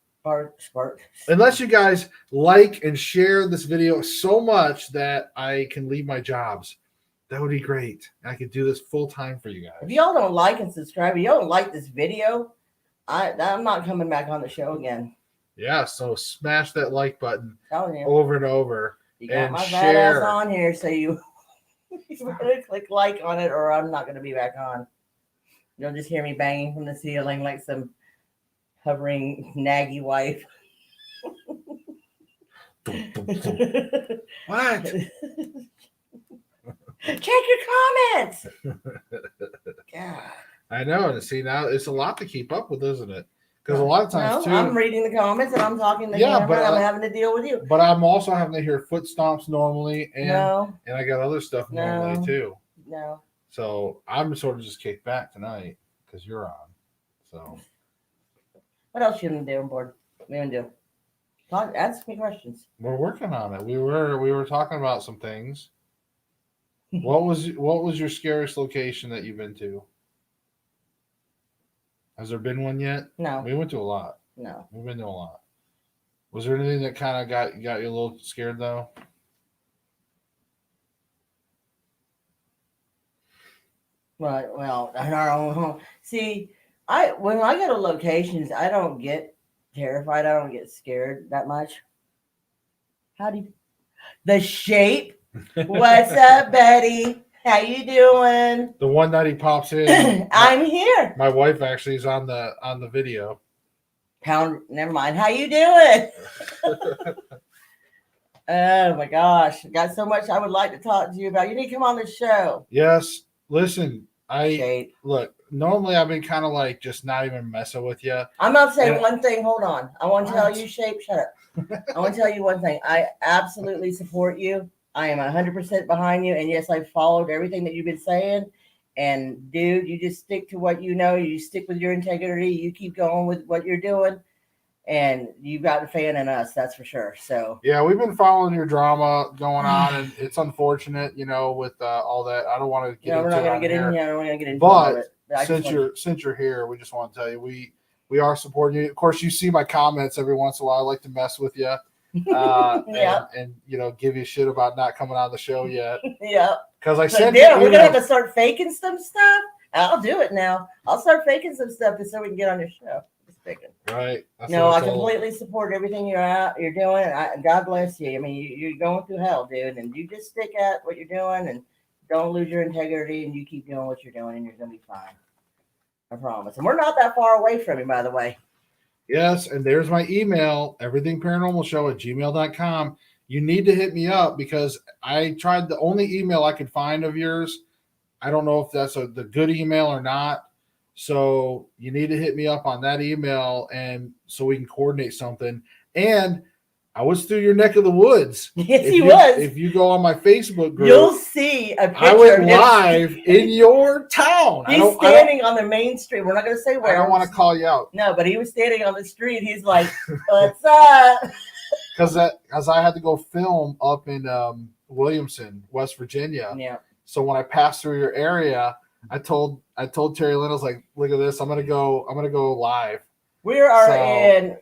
Spark. Unless you guys like and share this video so much that I can leave my jobs. That would be great. I could do this full time for you guys. If y'all don't like and subscribe, if y'all don't like this video, I'm not coming back on the show again. Yeah, so smash that like button Telling you. over and over. You got and my share. badass on here, so you better click like on it, or I'm not going to be back on. You'll just hear me banging from the ceiling like some hovering naggy wife. What? Check your comments. God. I know. And see, now it's a lot to keep up with, isn't it? Because a lot of times, too. I'm reading the comments and I'm talking to him, but I'm having to deal with you. But I'm also having to hear foot stomps normally, and I got other stuff normally, too. No. So I'm sort of just kicked back tonight because you're on. So. What else you gonna do on board? What you gonna do? Ask me questions. We're working on it. We were talking about some things. What was your scariest location that you've been to? Has there been one yet? No. We went to a lot. No. We've been to a lot. Was there anything that kind of got you a little scared though? Right. Well, in our own home. See, when I go to locations, I don't get terrified. I don't get scared that much. The shape? What's up, Betty? How you doing? The one night he pops in. I'm here. My wife actually is on the video. Never mind. How you doing? Oh my gosh. Got so much I would like to talk to you about. You need to come on the show. Yes. Listen, look, normally I've been kind of like just not even messing with you. I'm not saying one thing. Hold on. I want to tell you, Shape, shut up. I want to tell you one thing. I absolutely support you. I am 100% behind you. And yes, I've followed everything that you've been saying. And dude, you just stick to what you know. You stick with your integrity. You keep going with what you're doing. And you've got a fan in us, that's for sure. So yeah, we've been following your drama going on, and it's unfortunate, with all that. I don't want to get into it. We're not going to get into it. But since you're here, we just want to tell you we are supporting you. Of course, you see my comments every once in a while. I like to mess with you, and give you shit about not coming on the show yet. Yeah, because I said we're gonna have to start faking some stuff. I'll do it now. I'll start faking some stuff just so we can get on your show. Right. No, I completely support everything you're doing. God bless you. I mean, you're going through hell, dude, and you just stick at what you're doing and don't lose your integrity, and you keep doing what you're doing, and you're gonna be fine. I promise. And we're not that far away from you, by the way. Yes, and there's my email, everythingparanormalshow@gmail.com. You need to hit me up because I tried the only email I could find of yours. I don't know if that's the good email or not. So you need to hit me up on that email, and so we can coordinate something. And I was through your neck of the woods. Yes, he was. If you go on my Facebook group, you'll see a picture. I went live in your town. He's standing on the main street. We're not going to say where. I don't want to call you out. No, but he was standing on the street. He's like, "What's up?" Because I had to go film up in Williamson, West Virginia. Yeah. So when I passed through your area, I told Terrilynn, I was like, look at this. I'm gonna go live. We are in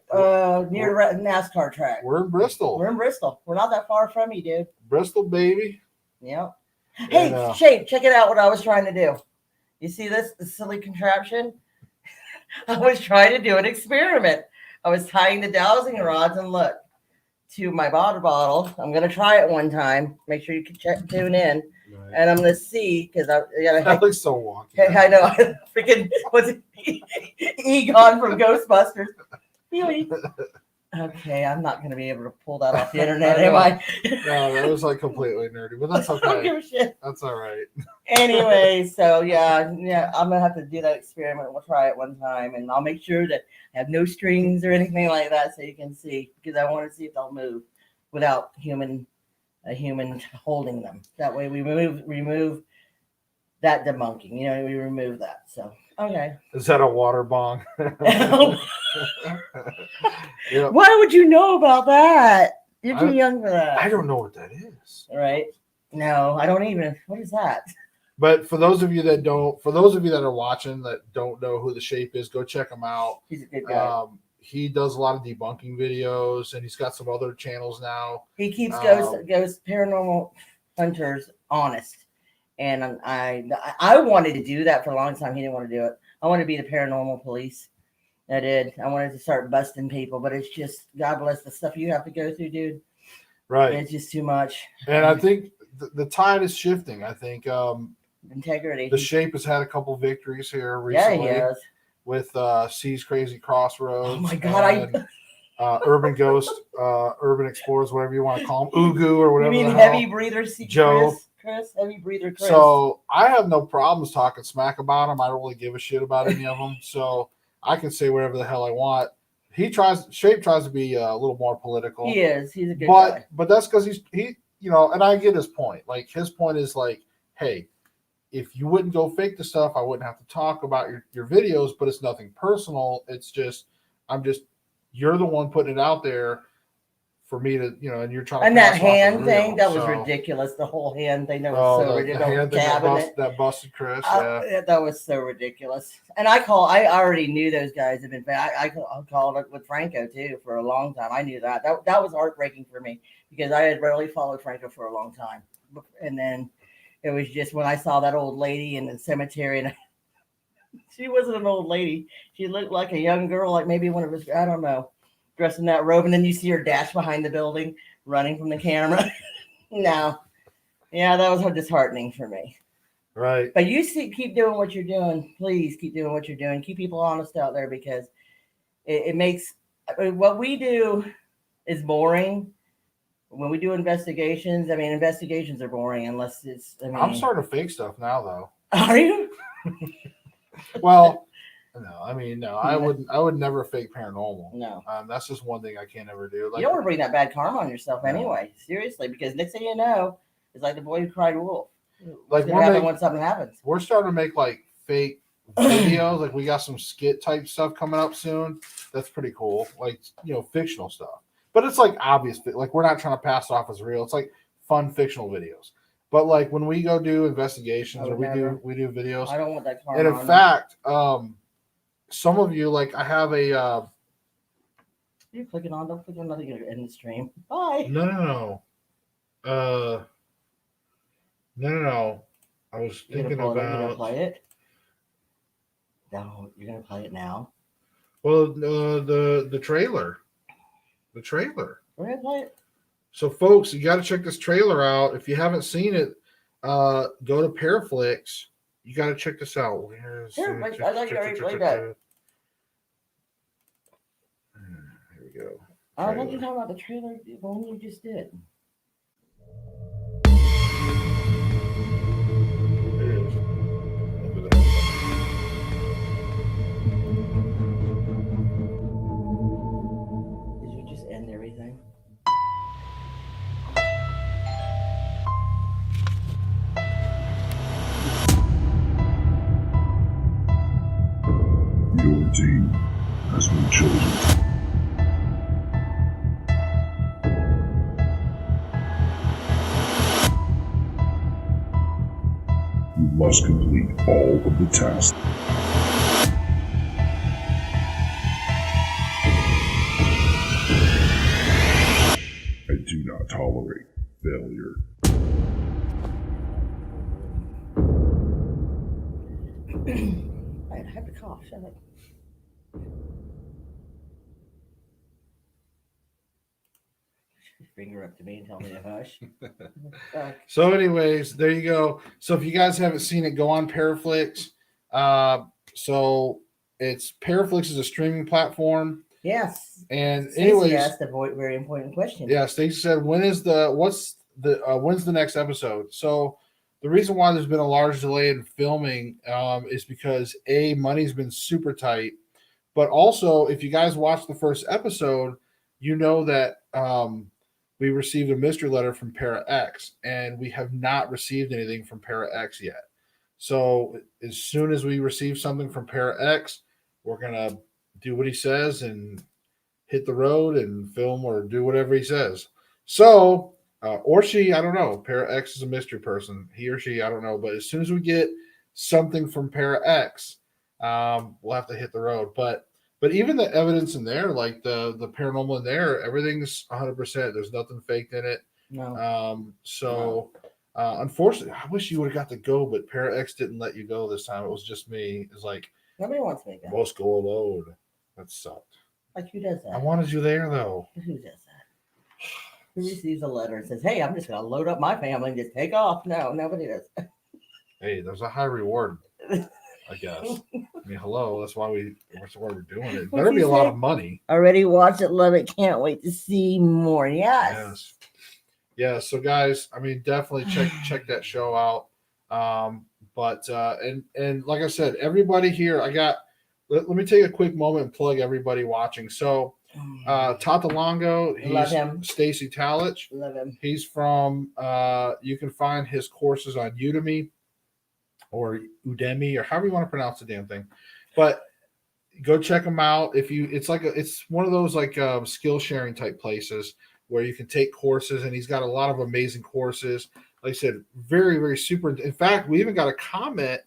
near the NASCAR track. We're in Bristol. We're not that far from you, dude. Bristol, baby. Yep. Hey, Shane, check it out what I was trying to do. You see this silly contraption? I was trying to do an experiment. I was tying the dowsing rods and look to my water bottle. I'm gonna try it one time. Make sure you can tune in. Right. And I'm gonna see because that looks so wonky. I know. Freaking was it Egon from Ghostbusters? Okay, I'm not going to be able to pull that off the internet, am I? No, that was like completely nerdy, but that's I don't okay. give a shit. That's all right. Anyway, so yeah, I'm gonna have to do that experiment. We'll try it one time, and I'll make sure that I have no strings or anything like that, so you can see, because I want to see if they'll move without a human holding them. That way, we remove that debunking. We remove that. So okay. Is that a water bong? Yep. Why would you know about that? You're too young for that. I don't know what that is. Right? No, I don't even. What is that? But for those of you that are watching that don't know who the Shape is, go check him out. He's a good guy. He does a lot of debunking videos, and he's got some other channels now. He keeps ghost paranormal hunters honest, and I wanted to do that for a long time. He didn't want to do it. I wanted to be the paranormal police. I did. I wanted to start busting people, but it's just, God bless the stuff you have to go through, dude. Right. It's just too much. And I think the tide is shifting. I think integrity. The Shape has had a couple victories here recently. Yeah, he has. With C's Crazy Crossroads. Oh my God! And, Urban Ghost, Urban Explorers, whatever you want to call them, Ugu or whatever. You mean heavy breather, Joe? Chris, heavy breather, Chris. So I have no problems talking smack about them. I don't really give a shit about any of them. So I can say whatever the hell I want. Shape tries to be a little more political. He is. He's a good guy. But that's because he and I get his point. Like his point is like, hey, if you wouldn't go fake the stuff, I wouldn't have to talk about your videos, but it's nothing personal. It's just, you're the one putting it out there for me to, and you're trying to. And that hand thing, that was ridiculous. The whole hand thing, that was so ridiculous. That busted Chris. Yeah. That was so ridiculous. And I already knew those guys had been, I called it with Franco too for a long time. I knew that. That was heartbreaking for me because I had really followed Franco for a long time. And then it was just when I saw that old lady in the cemetery, and she wasn't an old lady. She looked like a young girl, like maybe one of his, I don't know, dressed in that robe. And then you see her dash behind the building, running from the camera. No. Yeah, that was disheartening for me. Right. But keep doing what you're doing. Please keep doing what you're doing. Keep people honest out there, because it makes, what we do is boring. When we do investigations, investigations are boring unless it's. I'm starting to fake stuff now, though. Are you? Well, no. I would never fake paranormal. No. That's just one thing I can't ever do. Like, you don't want to bring that bad karma on yourself anyway. Seriously, because next thing you know, it's like the boy who cried wolf. Like when something happens. We're starting to make like fake videos. Like we got some skit type stuff coming up soon. That's pretty cool. Like fictional stuff. But it's like obvious, like we're not trying to pass it off as real. It's like fun fictional videos. But like when we go do investigations or we do videos, I don't want that karma. And in fact, some of you, like I have a. You're clicking on. Don't click on nothing to end the stream. Bye. No. No. I was thinking about. You're gonna play it. No, you're gonna play it now. Well, the trailer. The trailer. We're gonna play it. So, folks, you got to check this trailer out. If you haven't seen it, go to Paraflix. You got to check this out. Sure, I like you already played that. Here we go. I thought you were talking about the trailer, the one you just did. Did you just end everything? Your team has been chosen. You must complete all of the tasks. I do not tolerate failure. I have to cough. Shut up. Bring her up to me and tell me to hush. So, anyways, there you go. So, if you guys haven't seen it, go on Paraflix. So, it's Paraflix is a streaming platform. Yes. And Stacey anyways, asked a very important question. yeah, Stacey said, when's the next episode? So the reason why there's been a large delay in filming is because money's been super tight, but also if you guys watch the first episode, you know that we received a mystery letter from Para X, and we have not received anything from Para X yet. So as soon as we receive something from Para X, we're gonna do what he says and hit the road and film or do whatever he says. So, or she, I don't know. Para X is a mystery person. He or she, I don't know. But as soon as we get something from Para X, we'll have to hit the road. But even the evidence in there, like the paranormal in there, everything's 100%. There's nothing faked in it. No. Unfortunately, I wish you would have got to go, but Para X didn't let you go this time. It was just me. It's like, Nobody wants me to go. must go alone. That sucked. Like, who does that? I wanted you there though. Who does that? Who receives a letter and says, "Hey, I'm just going to load up my family and just take off"? No, nobody does. Hey, there's a high reward, I guess. I mean, hello, that's why we're doing it. Better be a lot of money. Already watched it, love it, can't wait to see more. Yes. Yeah. So guys, I mean, definitely check that show out. And like I said, everybody here, let me take a quick moment and plug everybody watching. So Tata Longo, Love him. Stacey Talich. Love him. He's from you can find his courses on Udemy or Udemy or however you want to pronounce the damn thing. But go check him out. It's one of those like skill sharing type places where you can take courses, and he's got a lot of amazing courses. Like I said, very, very super. In fact, we even got a comment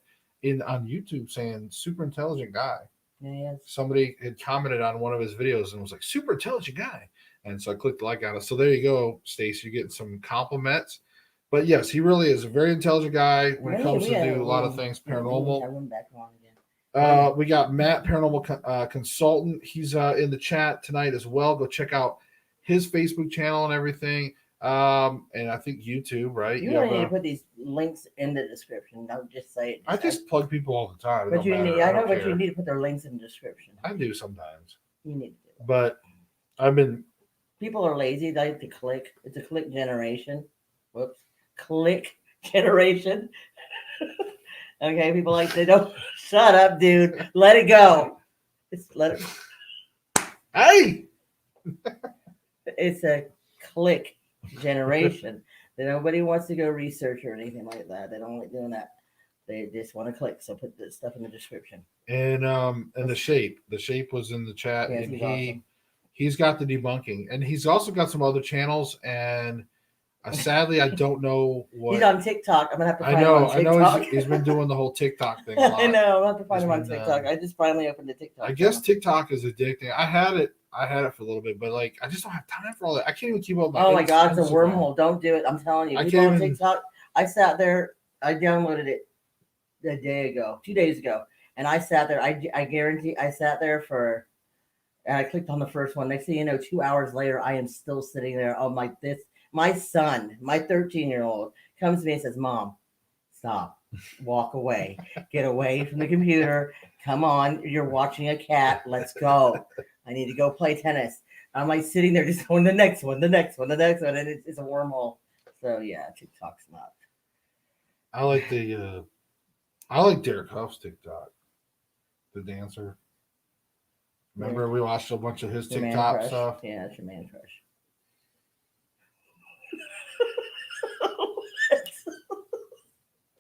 on YouTube saying super intelligent guy. Yeah, Somebody had commented on one of his videos and was like, super intelligent guy. And so I clicked like on it. So there you go, Stacey. You're getting some compliments. But yes, he really is a very intelligent guy when it comes to do a lot of things paranormal. We got Matt, paranormal consultant. He's in the chat tonight as well. Go check out his Facebook channel and everything. And I think YouTube, right? You really need to put these links in the description. Don't just say it. I just plug people all the time. But you need, I know, but you need to put their links in the description. I do sometimes. You need to do it. But I've been. People are lazy. They like to click. It's a click generation. Whoops. Click generation. Okay, people like they don't. Shut up, dude. Let it go. Just let it. Hey. It's a click generation. That nobody wants to go research or anything like that. They don't like doing that. They just want to click. So put the stuff in the description. And the shape was in the chat, yes, and he's got the debunking, and he's also got some other channels. And sadly, I don't know what he's on TikTok. I'm gonna have to find him on TikTok. I know he's been doing the whole TikTok thing. A lot. I know. I'll have to find him on TikTok. I just finally opened the TikTok. I guess TikTok is addicting. I had it for a little bit, but like I just don't have time for all that. I can't even keep up. Oh my God, it's a wormhole. Don't do it. I'm telling you. People on TikTok. I sat there. I downloaded it a day ago, 2 days ago, and I sat there. I guarantee I sat there for. And I clicked on the first one. Next thing you know, 2 hours later, I am still sitting there. I'm like this. My son, my 13-year-old, comes to me and says, "Mom, stop. Walk away. Get away from the computer. Come on. You're watching a cat. Let's go. I need to go play tennis." I'm like sitting there just going the next one. And it's a wormhole. So yeah, TikTok's not. I like Derek Huff's TikTok, the dancer. Remember we watched a bunch of his TikTok stuff? Yeah, it's your man crush.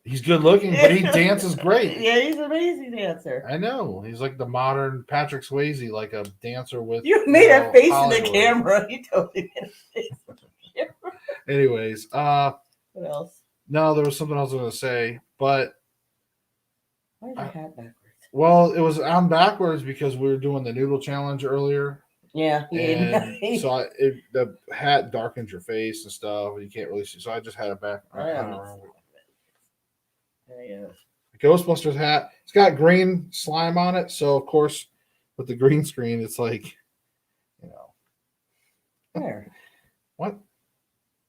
He's good looking, but he dances great. Yeah, he's an amazing dancer. I know. He's like the modern Patrick Swayze, like a dancer with. You made a face Hollywood. In the camera. You totally made a face in the camera. Anyways, what else? No, there was something else I was going to say, but. Why is your hat backwards? Well, it was on backwards because we were doing the noodle challenge earlier. Yeah. And so the hat darkens your face and stuff. You can't really see. So I just had it back. There he is. The Ghostbusters hat. It's got green slime on it. So, of course, with the green screen, it's like, Where? What?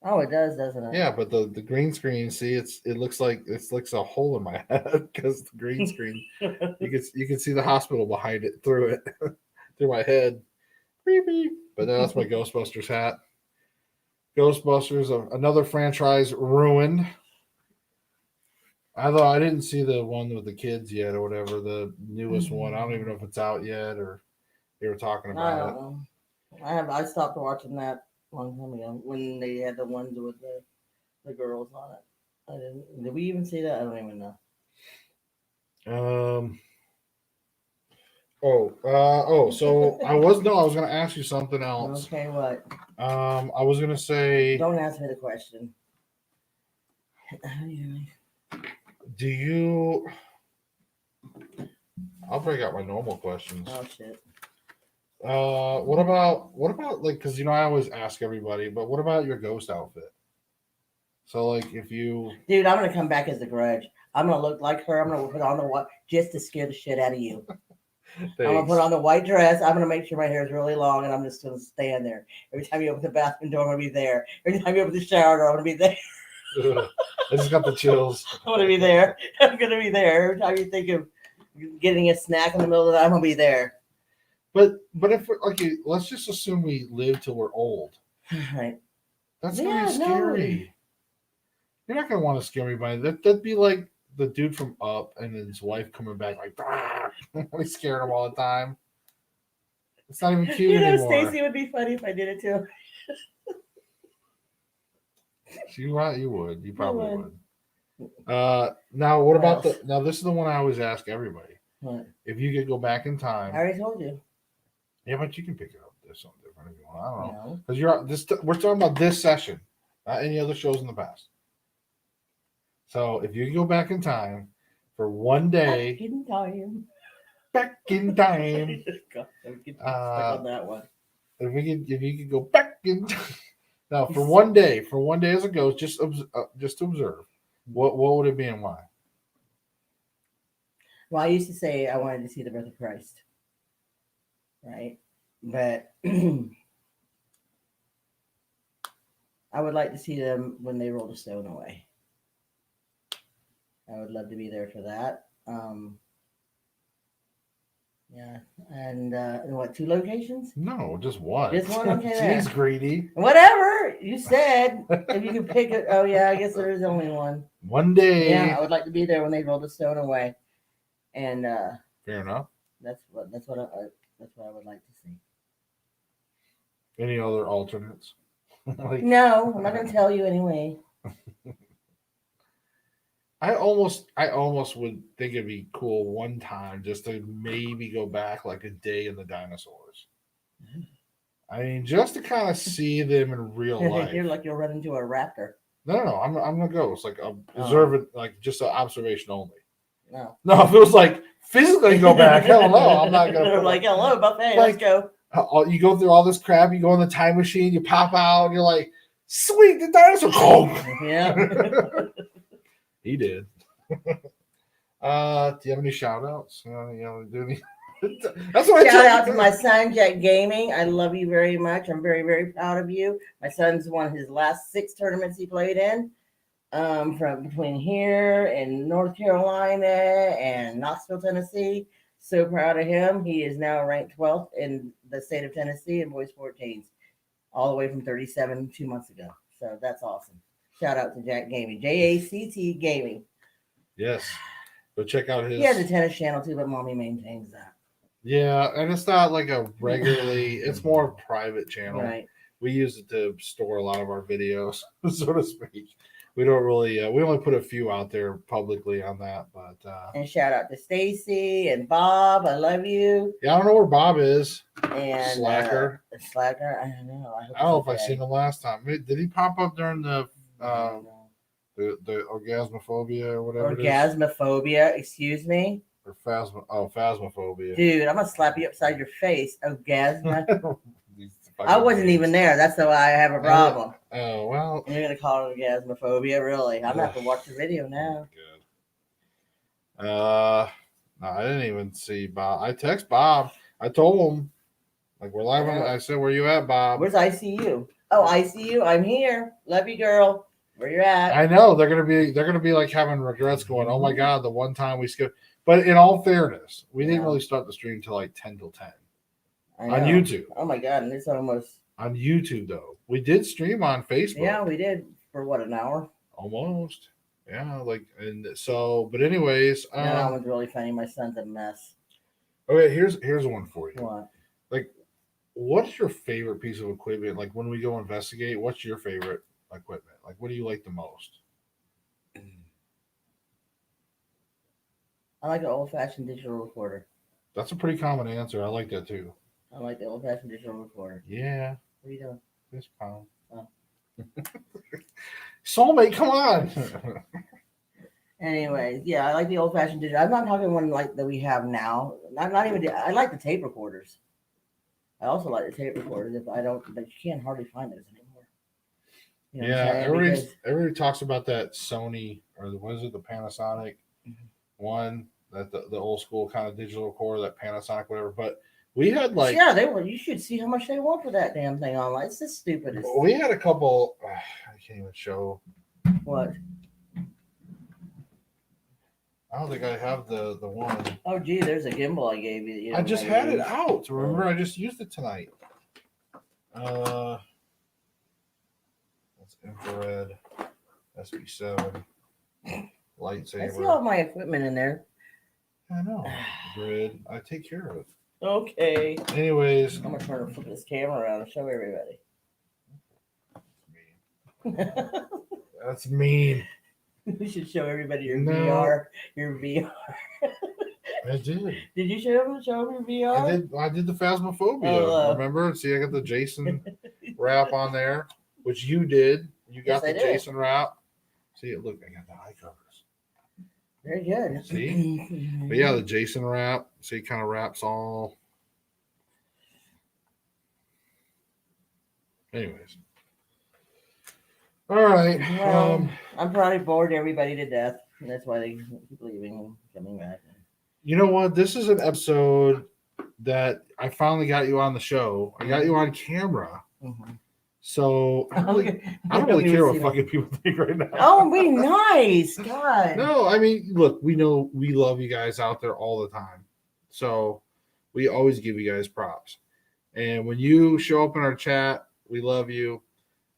Oh, it does, doesn't it? Yeah, but the green screen, see, it looks like a hole in my head because the green screen, you can see the hospital behind it through my head. Creepy. But no, that's my Ghostbusters hat. Ghostbusters, another franchise ruined. Although I didn't see the one with the kids yet or whatever, the newest one. I don't even know if it's out yet or they were talking I about don't know. I stopped watching that a long time ago when they had the ones with the girls on it. I didn't. Did we even see that? I don't even know. it. So I was going to ask you something else. Okay, what? I was going to say, Don't ask me the question. do you? I'll break out my normal questions. Oh shit. What about like, because I always ask everybody, but what about your ghost outfit? So like, if you, Dude, I'm gonna come back as the Grudge. I'm gonna look like her. I'm gonna put on the white just to scare the shit out of you. I'm gonna put on the white dress. I'm gonna make sure my hair is really long, and I'm just gonna stand there. Every time you open the bathroom door, I'm gonna be there. Every time you open the shower door, I'm gonna be there. I just got the chills. I'm gonna be there. I'm gonna be there. Every time you think of getting a snack in the middle of the night, I'm gonna be there. But if okay, let's just assume we live till we're old. Right. That's gonna be scary. You're not gonna want to scare anybody. That'd be like the dude from Up and his wife coming back like, we scared him all the time. It's not even cute anymore. Stacy would be funny if I did it too. You would. You probably would. Now what about now this is the one I always ask everybody. What? If you could go back in time. I already told you. Yeah, but you can pick it up. There's something different if you want. I don't know. No. Because we're talking about this session, not any other shows in the past. So if you could go back in time for one day. Back in time. God, stuck on that one. If you could go back in time. Now for one day as a ghost, just to observe, what would it be and why? Well, I used to say I wanted to see the birth of Christ, right? But I would like to see them when they roll the stone away. I would love to be there for that. Yeah, and what, 2 locations? No, just one. Just one. Okay, She's greedy. Whatever you said. If you could pick it. Oh yeah, I guess there is only one. One day. Yeah, I would like to be there when they roll the stone away. And fair enough. That's what I would like to see. Any other alternates? No, I'm not gonna tell you anyway. I almost would think it'd be cool one time just to maybe go back like a day in the dinosaurs. I mean, just to kind of see them in real life. You're like you'll run into a raptor. No, I'm a ghost, like observant, like just an observation only. No, if it was like physically go back, hell no, I'm not gonna. They're like, hello, buffet, let's go. You go through all this crap, you go in the time machine, you pop out, and you're like, sweet, the dinosaur. Yeah. He did. Do you have any shout outs? That's what Shout out to my son, Jack Gaming. I love you very much. I'm very, very proud of you. My son's won his last 6 tournaments he played in. From between here and North Carolina and Knoxville, Tennessee. So proud of him. He is now ranked 12th in the state of Tennessee in boys 14s, all the way from 37 2 months ago. So that's awesome. Shout out to Jack Gaming, JACT Gaming. Yes, go check out his. He has a tennis channel too, but mommy maintains that. Yeah, and it's not like a regularly. It's more a private channel. Right. We use it to store a lot of our videos, so to speak. We don't really. We only put a few out there publicly on that, but. And shout out to Stacy and Bob. I love you. Yeah, I don't know where Bob is. And Slacker. Slacker. I don't know. I don't know if I seen him last time. Did he pop up during the orgasmophobia or whatever? Orgasmophobia. Excuse me. Or phasmophobia. Dude, I'm gonna slap you upside your face. Orgasmo. I wasn't even there. That's why I have a problem. Oh well. You're gonna call it orgasmophobia, really? I'm gonna have to watch the video now. Good. No, I didn't even see Bob. I text Bob. I told him, like, we're live. I said, "Where you at, Bob?" Where's ICU? Oh, ICU. I'm here. Love you, girl. Where you at? I know they're gonna be like having regrets, going, "Oh my god, the one time we skipped." But in all fairness, we didn't really start the stream till like 10 till 10. I on know. YouTube. Oh my god, and it's almost. On YouTube though, we did stream on Facebook. Yeah, we did for what, an hour. Almost. Yeah, like and so. But anyways, That one's really funny. My son's a mess. okay. Here's one for you. What? Like, what's your favorite piece of equipment? Like when we go investigate, what's your favorite equipment? Like, what do you like the most? I like an old-fashioned digital recorder. That's a pretty common answer. I like that too. I like the old-fashioned digital recorder. Yeah, What are you doing? this pound. Oh. Soulmate, come on. Anyways, yeah, I like the old-fashioned digital. I'm not talking one like that we have now. Not even. I like the tape recorders. I also like the tape recorders. If I don't, but you can't hardly find those anymore. You know what I'm Yeah, saying? everybody talks about that Sony or what is it, the Panasonic one, that the old school kind of digital recorder, that Panasonic, whatever. But we had like Yeah, they were. You should see how much they want for that damn thing online. It's the stupidest. we had a couple. I can't even show. What? I don't think I have the one. Oh, gee, there's a gimbal I gave you. I just had it out. Remember, I just used it tonight. That's infrared SB7 lightsaber. I see all my equipment in there. I know. Grid. I take care of it. Okay. Anyways, I'm gonna turn and flip this camera around and show everybody. that's mean. We should show everybody your No. VR. Your VR. I did. Did you show them your VR? I did the Phasmophobia. Oh, remember? See, I got the Jason wrap on there, which you did. You got Yes, I the did. Jason wrap. See, look, I got the eye covers. Very good. See? But yeah, the Jason wrap. See, it kind of wraps all. Anyways. All right. Well, I'm probably bored everybody to death. And that's why they keep leaving and coming back. You know what? This is an episode that I finally got you on the show. I got you on camera. Mm-hmm. So I don't really care what fucking people think right now. Oh, be nice. God. No, I mean, look, we know we love you guys out there all the time. So we always give you guys props. And when you show up in our chat, we love you.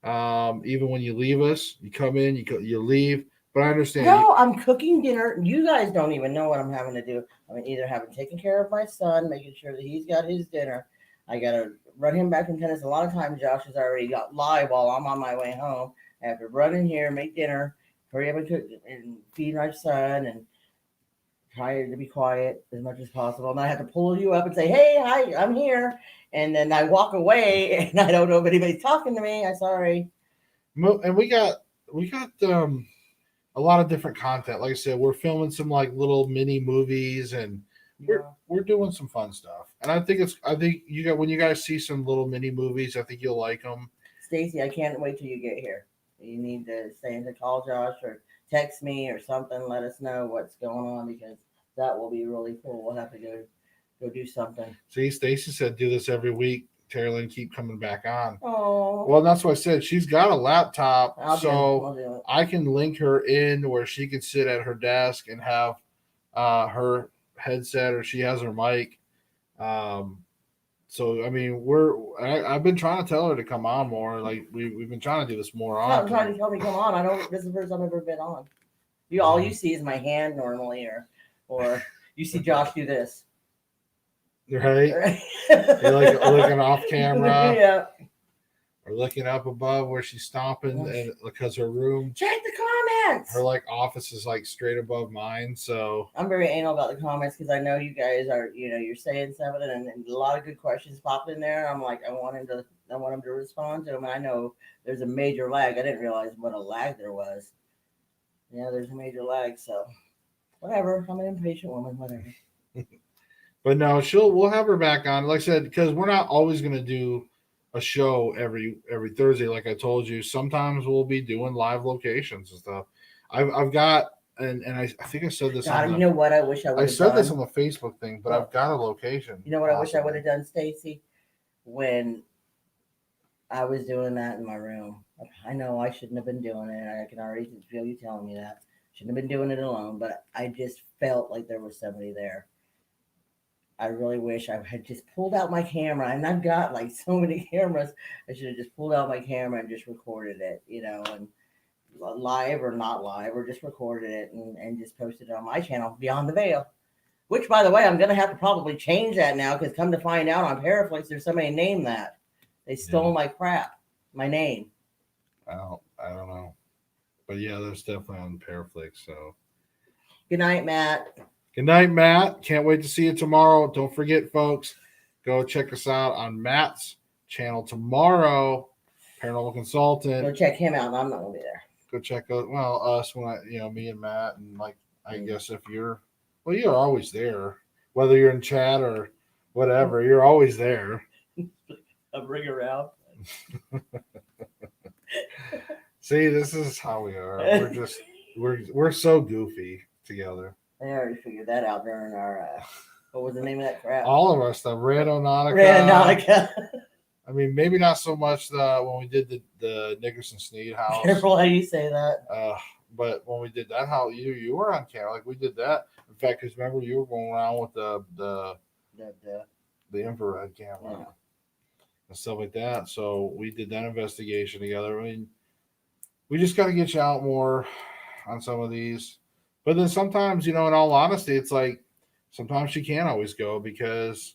Even when you leave us, you come in, you leave. But I understand. No, I'm cooking dinner. You guys don't even know what I'm having to do. I'm either having taken care of my son, making sure that he's got his dinner. I gotta run him back from tennis. A lot of times, Josh has already got live while I'm on my way home. I have to run in here, make dinner, hurry up and cook and feed my son, and try to be quiet as much as possible. And I have to pull you up and say, "Hey, hi, I'm here." And then I walk away, and I don't know if anybody's talking to me. I'm sorry. And we got a lot of different content. Like I said, we're filming some like little mini movies, and we're doing some fun stuff. And I think you got when you guys see some little mini movies, I think you'll like them. Stacy, I can't wait till you get here. You need to stay in to call Josh or text me or something. Let us know what's going on, because that will be really cool. We'll have to go do something. See, Stacy said do this every week. Terrilynn, keep coming back on. Oh, Well, that's what I said. She's got a laptop, I'll do it. I can link her in where she can sit at her desk and have her headset, or she has her mic. So I mean, I've been trying to tell her to come on more. Like we've been trying to do this more I'm often. trying to tell me come on. I don't. This is the first time I've ever been on. All you see is my hand normally, or you see Josh do this. Right? You're like looking off camera. Yeah. Or looking up above where she's stomping, and because her room, Check the comments. her like office is like straight above mine. So I'm very anal about the comments because I know you guys are, you're saying something, and a lot of good questions popped in there. I'm like, I want him to respond to them. And I know there's a major lag. I didn't realize what a lag there was. Yeah, there's a major lag. So whatever. I'm an impatient woman. Whatever. But no, we'll have her back on. Like I said, because we're not always going to do a show every Thursday. Like I told you, sometimes we'll be doing live locations and stuff. I've got, and I think I said this. God, you know what? I wish I would have done. I said this on the Facebook thing, but I've got a location. You know what I wish I would have done, Stacy? When I was doing that in my room. I know I shouldn't have been doing it. I can already feel you telling me that. Shouldn't have been doing it alone, but I just felt like there was somebody there. I really wish I had just pulled out my camera, and I've got like so many cameras. I should have just pulled out my camera and just recorded it, and live or not live, or just recorded it and just posted it on my channel, Beyond the Veil. Which, by the way, I'm going to have to probably change that now because come to find out on Paraflix, there's somebody named that. They stole my crap, my name. Well, I don't know. But yeah, there's definitely on Paraflix. So Good night, Matt. good night, Matt. Can't wait to see you tomorrow. Don't forget, folks, go check us out on Matt's channel tomorrow, Paranormal Consultant. Go check him out. I'm not going to be there. Go check out, us, me and Matt, and I guess if you're always there, whether you're in chat or whatever, you're always there. I'll bring around. See, this is how we are. We're so goofy together. I already figured that out during our what was the name of that crap? All of our stuff, Randonautica. Randonautica. I mean, maybe not so much when we did the Nickerson Sneed house. Careful how you say that. But when we did that house, you were on camera. Like we did that. In fact, because remember you were going around with the infrared camera and stuff like that. So we did that investigation together. I mean, we just got to get you out more on some of these. But then sometimes, in all honesty, it's like sometimes she can't always go because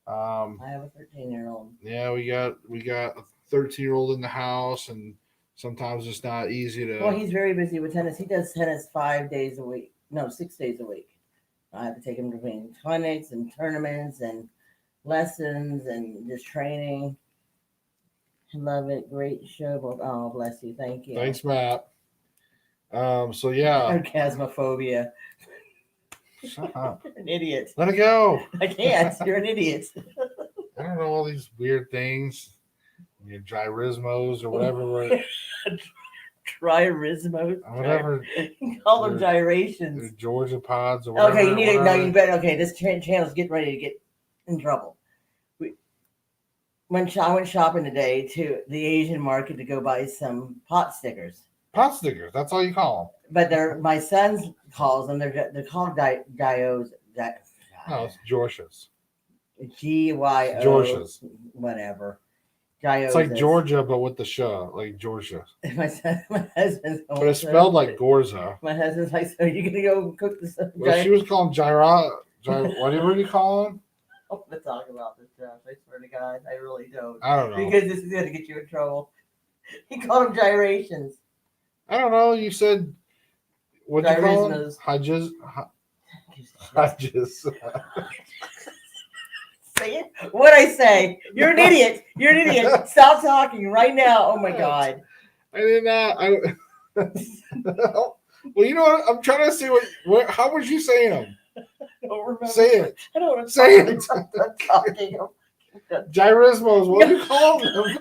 I have a 13-year-old. Yeah, we got a 13-year-old in the house, and sometimes it's not easy to. Well, he's very busy with tennis. He does tennis 5 days a week. No, 6 days a week. I have to take him between clinics and tournaments and lessons and just training. I love it. Great show. Oh, bless you. Thank you. Thanks, Matt. So yeah. Orgasmophobia. Shut up. You're an idiot. Let it go. I can't. You're an idiot. I don't know all these weird things. Your gyrismos or whatever. Gyrismos. Whatever. Call them gyrations. Georgia pods or whatever. Okay, you need to. No, you better. Okay, this channel's getting ready to get in trouble. When I went shopping today to the Asian market to go buy some pot stickers. Pot stickers. That's all you call them. But my son calls them. They're called Dios. No, it's Georgia's. G-Y-O. Georgia's. Whatever. Gios. It's like Georgia, but with the sh, like Georgia. My husband's. But it's spelled like Gorza. My husband's like, so you're gonna go cook this? Well, she was calling what do you call him? I don't want to talk about this, Josh. I swear to God, I really don't. I don't know. Because this is going to get you in trouble. He called them gyrations. I don't know. You said, what you call them? Hajjus. Say it. What'd I say? You're an idiot. You're an idiot. Stop talking right now. Oh, my God. I did not. Well, you know what? I'm trying to see how was you saying them? I don't remember. Say it. I don't want to say it. I'm talking. Gyrismos. What do you call them?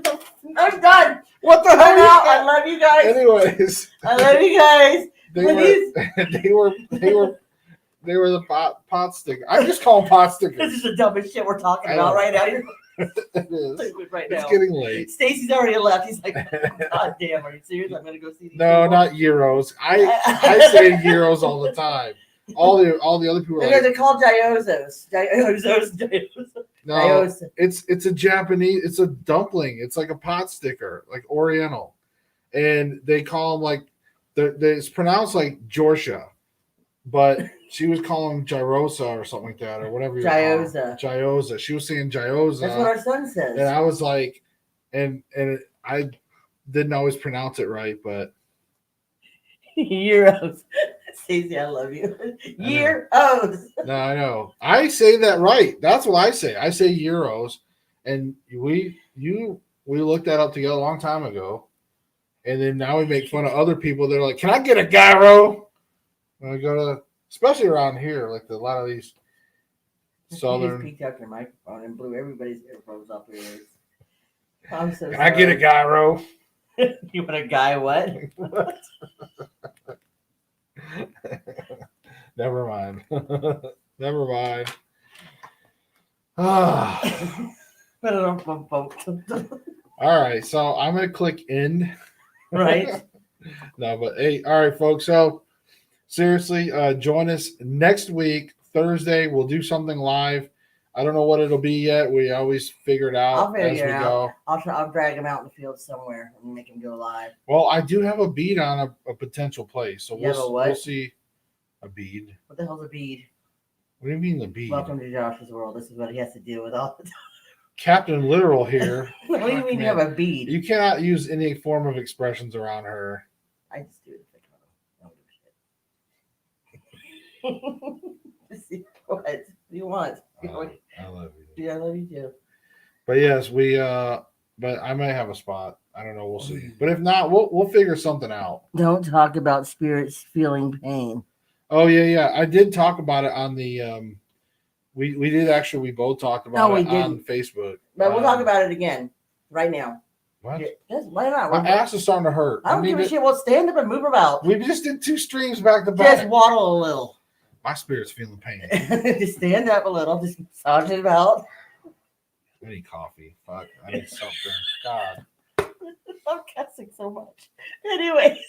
I'm done. What the hell? I love you guys. Anyways, I love you guys. They were the pot sticker. I just call them pot stickers. This is the dumbest shit we're talking about right now. It is. Right now. It's getting late. Stacy's already left. He's like, God damn, are you serious? I'm gonna go see these No, people. not Euros. I say Euros all the time. All the other people are like, they're called Gyozos. No, it's a Japanese. It's a dumpling. It's like a pot sticker, like Oriental, and they call them like it's pronounced like Georgia, but she was calling them gyrosa or something like that, or whatever. Gyoza. She was saying gyoza. That's what our son says. And I was like, I didn't always pronounce it right, but Euros. Stacey, I love you. Euros. No, I know. I say that right. That's what I say. I say Euros, and we looked that up together a long time ago, and then now we make fun of other people. They're like, "Can I get a gyro?" When I go to, especially around here, like a lot of these southern. He peeked out your microphone and blew everybody's earphones up your ears. I'm so. Can I get a gyro? You want a guy? What? Never mind. Never mind. All right, so I'm gonna click end. Right. No, but hey, all right, folks. So seriously, join us next week, Thursday. We'll do something live. I don't know what it'll be yet. We always figure it out I'll as figure we it go. out. I'll drag him out in the field somewhere and make him go live. Well, I do have a bead on a potential place, so You have a what? we'll see. A bead. What the hell's a bead? What do you mean the bead? Welcome to Josh's world. This is what he has to deal with all the time. Captain Literal here. What do you mean you have a bead? You cannot use any form of expressions around her. I just do it if I don't give a shit. Just see what do you want? I love you. Yeah, I love you too. But yes, but I may have a spot. I don't know. We'll see. But if not, we'll figure something out. Don't talk about spirits feeling pain. Oh yeah. I did talk about it on the we did actually. We both talked about it on Facebook. But we'll talk about it again right now. What? Yes, why not? My ass is starting to hurt. I don't give a shit. Well, stand up and move about. We just did 2 streams back to back. Just waddle a little. My spirit's feeling pain. Just stand up a little. Just massage it about. I need coffee. Fuck. I need something. God. I'm cussing so much. Anyway,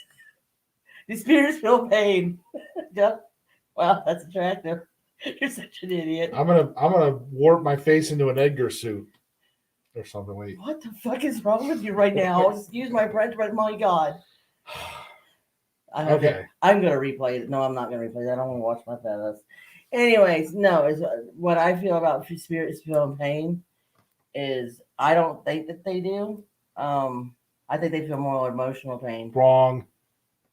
the spirits feel pain. Yeah. Wow, that's attractive. You're such an idiot. I'm gonna warp my face into an Edgar suit or something. Wait. What the fuck is wrong with you right now? Excuse my French, but my God. Okay. I'm gonna replay it. No, I'm not gonna replay that. I don't want to watch my fellas. Anyways, no, is what I feel about spirits feeling pain is I don't think that they do. I think they feel more emotional pain. Wrong.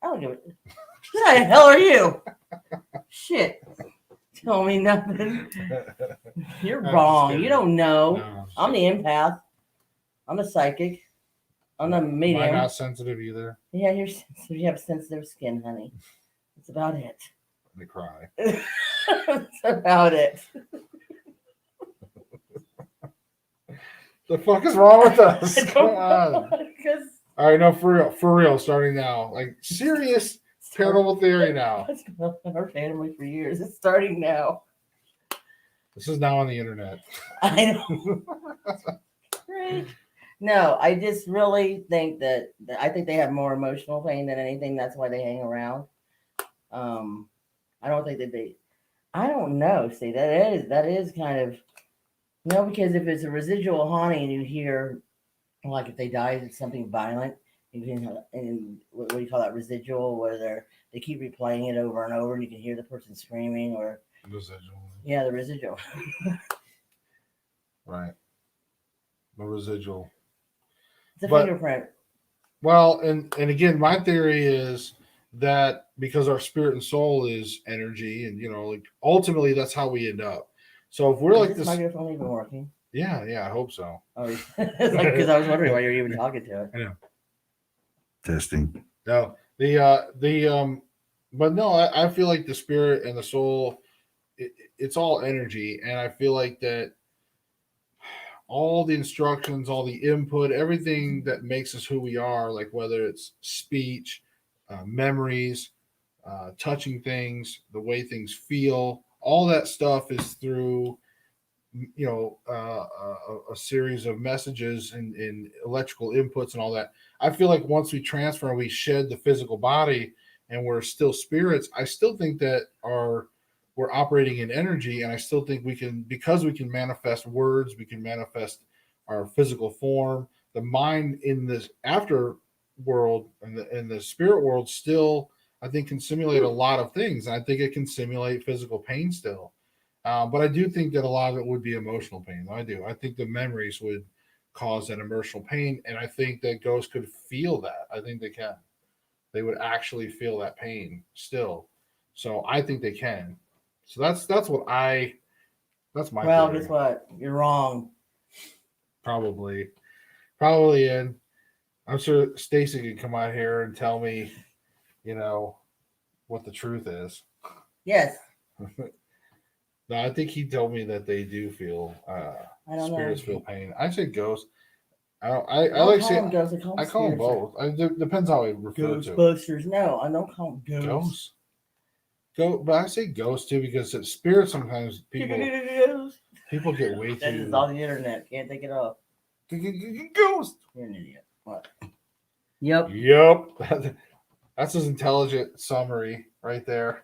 I don't give a Who the hell are you? Shit. Tell me nothing. You're wrong. You don't know. No, I'm the empath. I'm the psychic. I'm the medium. Am I not sensitive either? Yeah, you're sensitive. You have sensitive skin, honey. That's about it. They cry. That's about it. The fuck is wrong with us? Come on. Because All right, no, for real, starting now. Like serious paranormal theory now. What's going on in our family for years? It's starting now. This is now on the internet. I know. Great. No, I just really think that I think they have more emotional pain than anything. That's why they hang around. I don't think that they. I don't know. See, that is kind of because if it's a residual haunting and you hear, like if they die, it's something violent. You can, and what do you call that? Residual, where they keep replaying it over and over, and you can hear the person screaming or Residual. Yeah, the residual. Right. The residual. It's a fingerprint. Well, and again, my theory is that because our spirit and soul is energy, and like ultimately that's how we end up. So if we're like this, microphone even working? Yeah, I hope so. Oh, it's like because I was wondering why you're even talking to it. I know. Testing. No, but no, I feel like the spirit and the soul, it's all energy, and I feel like that all the instructions, all the input, everything that makes us who we are, like whether it's speech, memories, touching things, the way things feel, all that stuff is through a series of messages and electrical inputs and all that. I feel like once we transfer and we shed the physical body and we're still spirits, I still think that we're operating in energy, and I still think because we can manifest words, we can manifest our physical form. The mind in this after world and the spirit world still, I think, can simulate a lot of things. And I think it can simulate physical pain still. But I do think that a lot of it would be emotional pain. I do. I think the memories would cause that emotional pain, and I think that ghosts could feel that. I think they can. They would actually feel that pain still. So I think they can. So that's my Well, theory. guess what? You're wrong. Probably, and I'm sure Stacy could come out here and tell me, what the truth is. Yes. No, I think he told me that they do feel spirits feel pain. I say ghosts. I like saying ghosts. I call them both. It depends how I refer to. Ghostbusters. No, I don't call them ghosts. But I say ghosts too because it's spirits. Sometimes people get way too. That is on the internet. Can't take it off. Ghost. You're an idiot. What? Yep. That's his intelligent summary right there.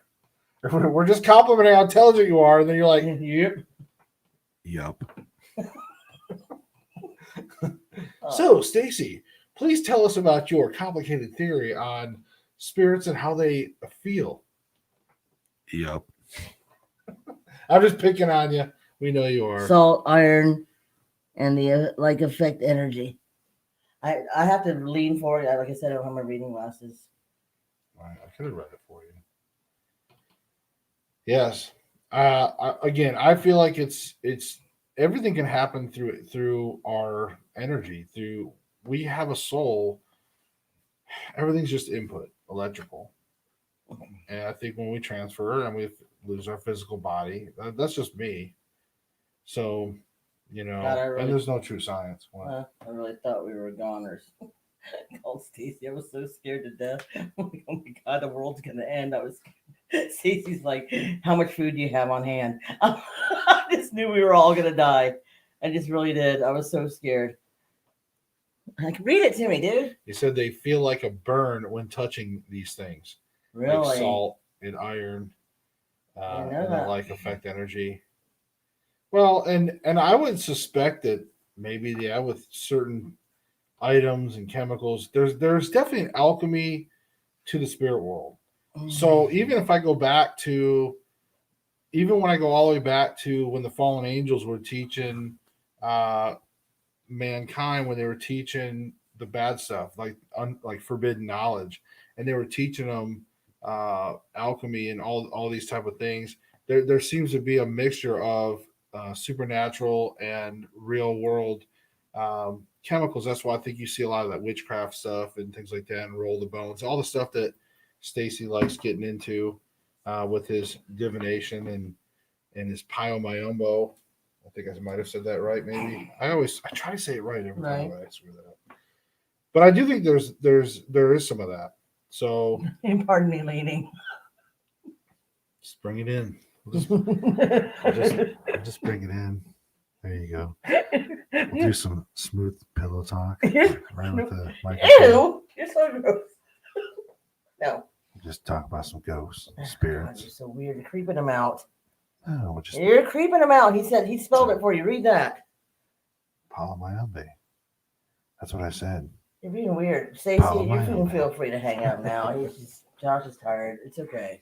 We're just complimenting how intelligent you are, and then you're like, yep. Yup. So, Stacy, please tell us about your complicated theory on spirits and how they feel. Yup. I'm just picking on you. We know you are. Salt, iron, and the like affect energy. I have to lean forward. Like I said, I don't have my reading glasses. I could have read it for you. Yes. Again, I feel like it's everything can happen through our energy. We have a soul. Everything's just input, electrical. And I think when we transfer and we lose our physical body, that's just me. So, God, and there's no true science. I really thought we were goners. Called Stacy. I was so scared to death. Oh my God, the world's gonna end. Stacy's like, how much food do you have on hand? I just knew we were all gonna die. I just really did. I was so scared. Like, read it to me, dude. He said they feel like a burn when touching these things. Really? Like salt and iron, know and that. like affect energy. Well, and I would suspect that maybe with certain items and chemicals, there's definitely an alchemy to the spirit world. So even if I go back to, even when I go all the way back to when the fallen angels were teaching mankind, when they were teaching the bad stuff, like forbidden knowledge, and they were teaching them alchemy and all these type of things, there seems to be a mixture of supernatural and real world chemicals. That's why I think you see a lot of that witchcraft stuff and things like that, and roll the bones, all the stuff that Stacy likes getting into with his divination and his Pyomayombo. I think I might have said that right. Maybe I try to say it right every time, but I screw that up. But I do think there is some of that. So pardon me, leaning. just bring it in. Just bring it in. There you go. We'll do some smooth pillow talk right with the microphone. Ew, you're so gross. No. Just talk about some ghosts, God, spirits. you're so weird. You're creeping him out. Oh, we'll just You're creeping him out. He spelled it for you. Read that. Palamayambe. That's what I said. You're being weird. Stacey, you Palamayambe. can feel free to hang out now. Josh is tired. It's okay.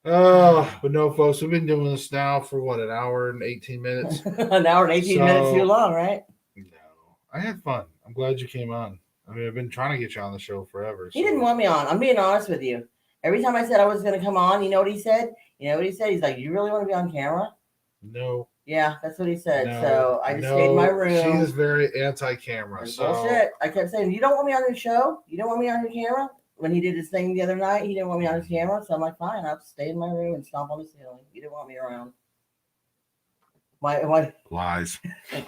But no, folks, we've been doing this now for what, an hour and 18 minutes? An hour and 18 minutes too long, right? No, I had fun. I'm glad you came on. I mean, I've been trying to get you on the show forever. He didn't want me on. I'm being honest with you. Every time I said I was going to come on, you know what he said? He's like, you really want to be on camera? No. Yeah, that's what he said. No, so I just stayed in my room. She is very anti-camera. So bullshit. I kept saying, you don't want me on your show? You don't want me on your camera? When he did his thing the other night, he didn't want me on his camera. So I'm like, fine, I'll stay in my room and stomp on the ceiling. You didn't want me around. Why? Lies.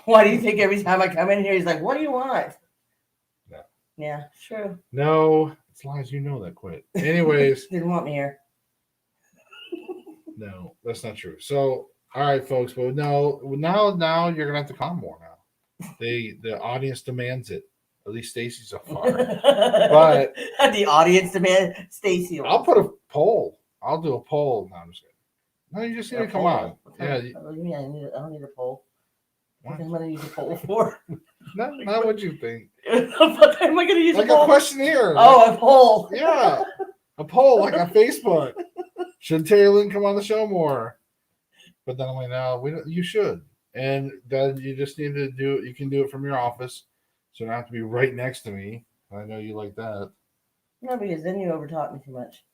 Why do you think every time I come in here, he's like, what do you want? No. Yeah, true. No, it's lies. You know that. Quit. Anyways. Didn't want me here. No, that's not true. So, all right, folks. But now you're gonna have to come more now. The audience demands it. At least Stacy so far. But the audience demands Stacy. I'll put a poll. I'll do a poll. No, I'm just kidding. No, you just need to come on. Yeah. What do you mean? I don't need a poll. What? What am I going to use a poll for? Not what you think. What am I going to use like a poll? A questionnaire. Oh, a poll. Yeah. A poll like on Facebook. Should Terrilynn come on the show more? But then I'm like, no, you should. And then you just need to do it. You can do it from your office. So you don't have to be right next to me. I know you like that. No, because then you overtalk me too much.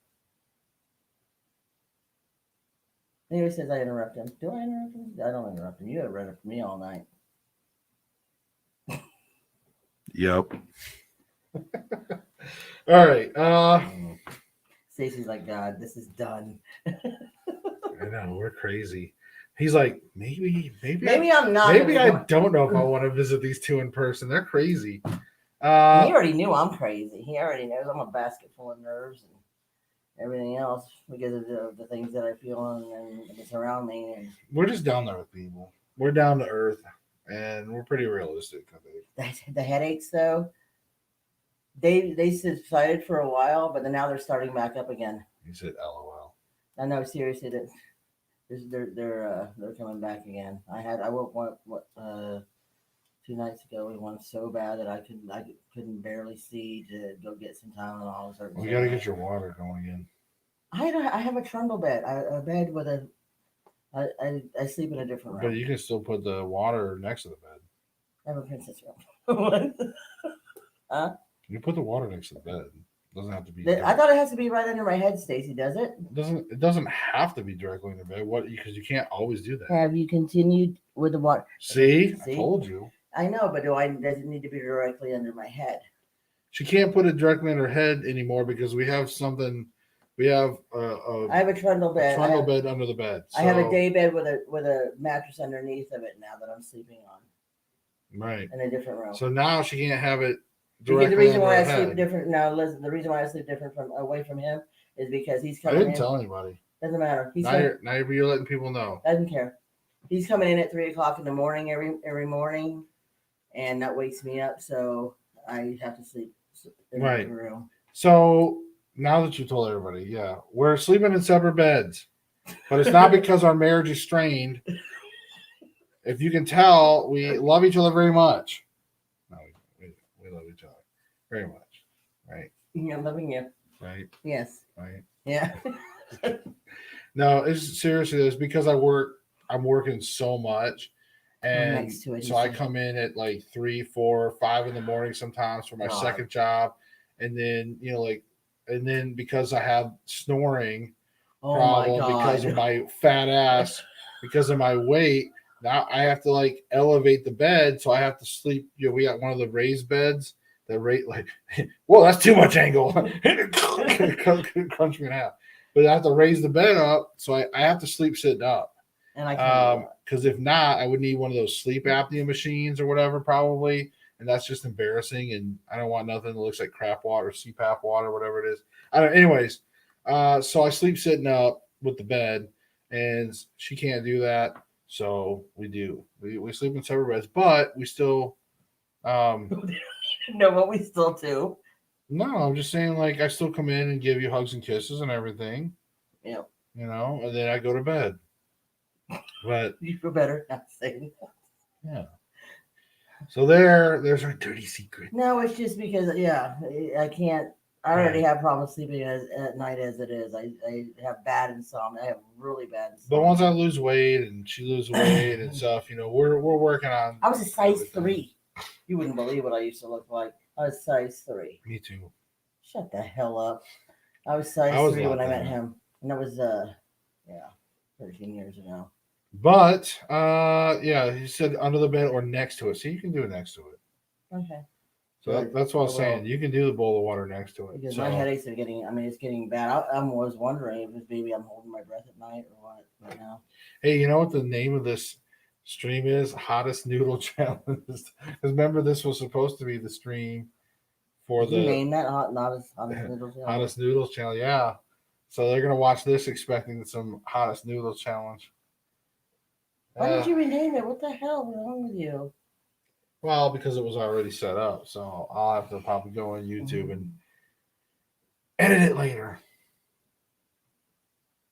He always says I interrupt him. Do I interrupt him? I don't interrupt him. You interrupt me all night. Yep. All right. Stacy's like, God, this is done. I know, we're crazy. He's like, maybe I'm not. Maybe I don't know if I want to visit these two in person. They're crazy. He already knew I'm crazy. He already knows I'm a basket full of nerves and everything else because of the things that I feel and that's around me. And we're just down there with people. We're down to earth, and we're pretty realistic. I think. The headaches, though, they subsided for a while, but then now they're starting back up again. He said, "LOL." I know, seriously, They're coming back again. I woke one 2 nights ago with one so bad that I couldn't barely see to go get some Tylenol. We got to get your water going again. I have a trundle bed. A bed with a. I sleep in a different room. But you can still put the water next to the bed. I have a princess room. What? Huh? You put the water next to the bed. It doesn't have to be. I thought it has to be right under my head, Stacy. Does it? It doesn't have to be directly in the bed. What? Because you can't always do that. Have you continued with the water? See? I told you. I know, but does it need to be directly under my head? She can't put it directly in her head anymore because we have something. We have I have a trundle bed. Trundle bed under the bed. I have a day bed with a mattress underneath of it now that I'm sleeping on. Right. In a different room. So now she can't have it because directly the reason under why her I head. sleep different now, listen, the reason why I sleep different from away from him is because he's I coming didn't in. tell anybody. Doesn't matter. Now you're letting people know. Doesn't care. He's coming in at 3:00 in the morning every morning, and that wakes me up. So I have to sleep in Right. the room. So now that you told everybody, yeah, we're sleeping in separate beds, but it's not because our marriage is strained. If you can tell, we love each other very much. No, we love each other very much, right? Yeah, I'm loving you. Right, Yes. right. Yeah. No, it's seriously. It's because I'm working so much, and next to it, so I come in at like 3, 4, 5 in the morning sometimes for my God. second job, and then and then because I have snoring problem because of my fat ass, because of my weight. Now I have to like elevate the bed, so I have to sleep. We got one of the raised beds that rate like, whoa, that's too much angle. Crunch me in half. But I have to raise the bed up, so I have to sleep sitting up. And I can't. Because if not, I would need one of those sleep apnea machines or whatever, probably. And that's just embarrassing. And I don't want nothing that looks like crap water or CPAP water, whatever it is. Anyways, so I sleep sitting up with the bed, and she can't do that. So we do. We sleep in separate beds, but we still. No, what we still do. No, I'm just saying, like, I still come in and give you hugs and kisses and everything. Yep. And then I go to bed. But you feel better not saying that. Yeah. So there's our dirty secret. No, it's just because I can't. I already have problems sleeping at night as it is. I have bad insomnia. I have really bad insomnia. But once I lose weight and she loses weight and stuff, we're working on. I was a size 3. You wouldn't believe what I used to look like. I was size 3. Me too. Shut the hell up. I was size 3 when I met him, and that was 13 years ago. But he said under the bed or next to it, so you can do it next to it. Okay. So that's what I was saying. You can do the bowl of water next to it. Because my headaches are getting. It's getting bad. I was wondering if maybe I'm holding my breath at night or what. Right now. Hey, you know what the name of this stream is? Hottest Noodle Challenge. Because remember, this was supposed to be the stream for Did you name that hottest noodles challenge? Hottest Noodles Challenge. Yeah. So they're gonna watch this expecting some hottest noodles challenge. Why did you rename it? What the hell was wrong with you? Well, because it was already set up, so I'll have to probably go on YouTube and edit it later.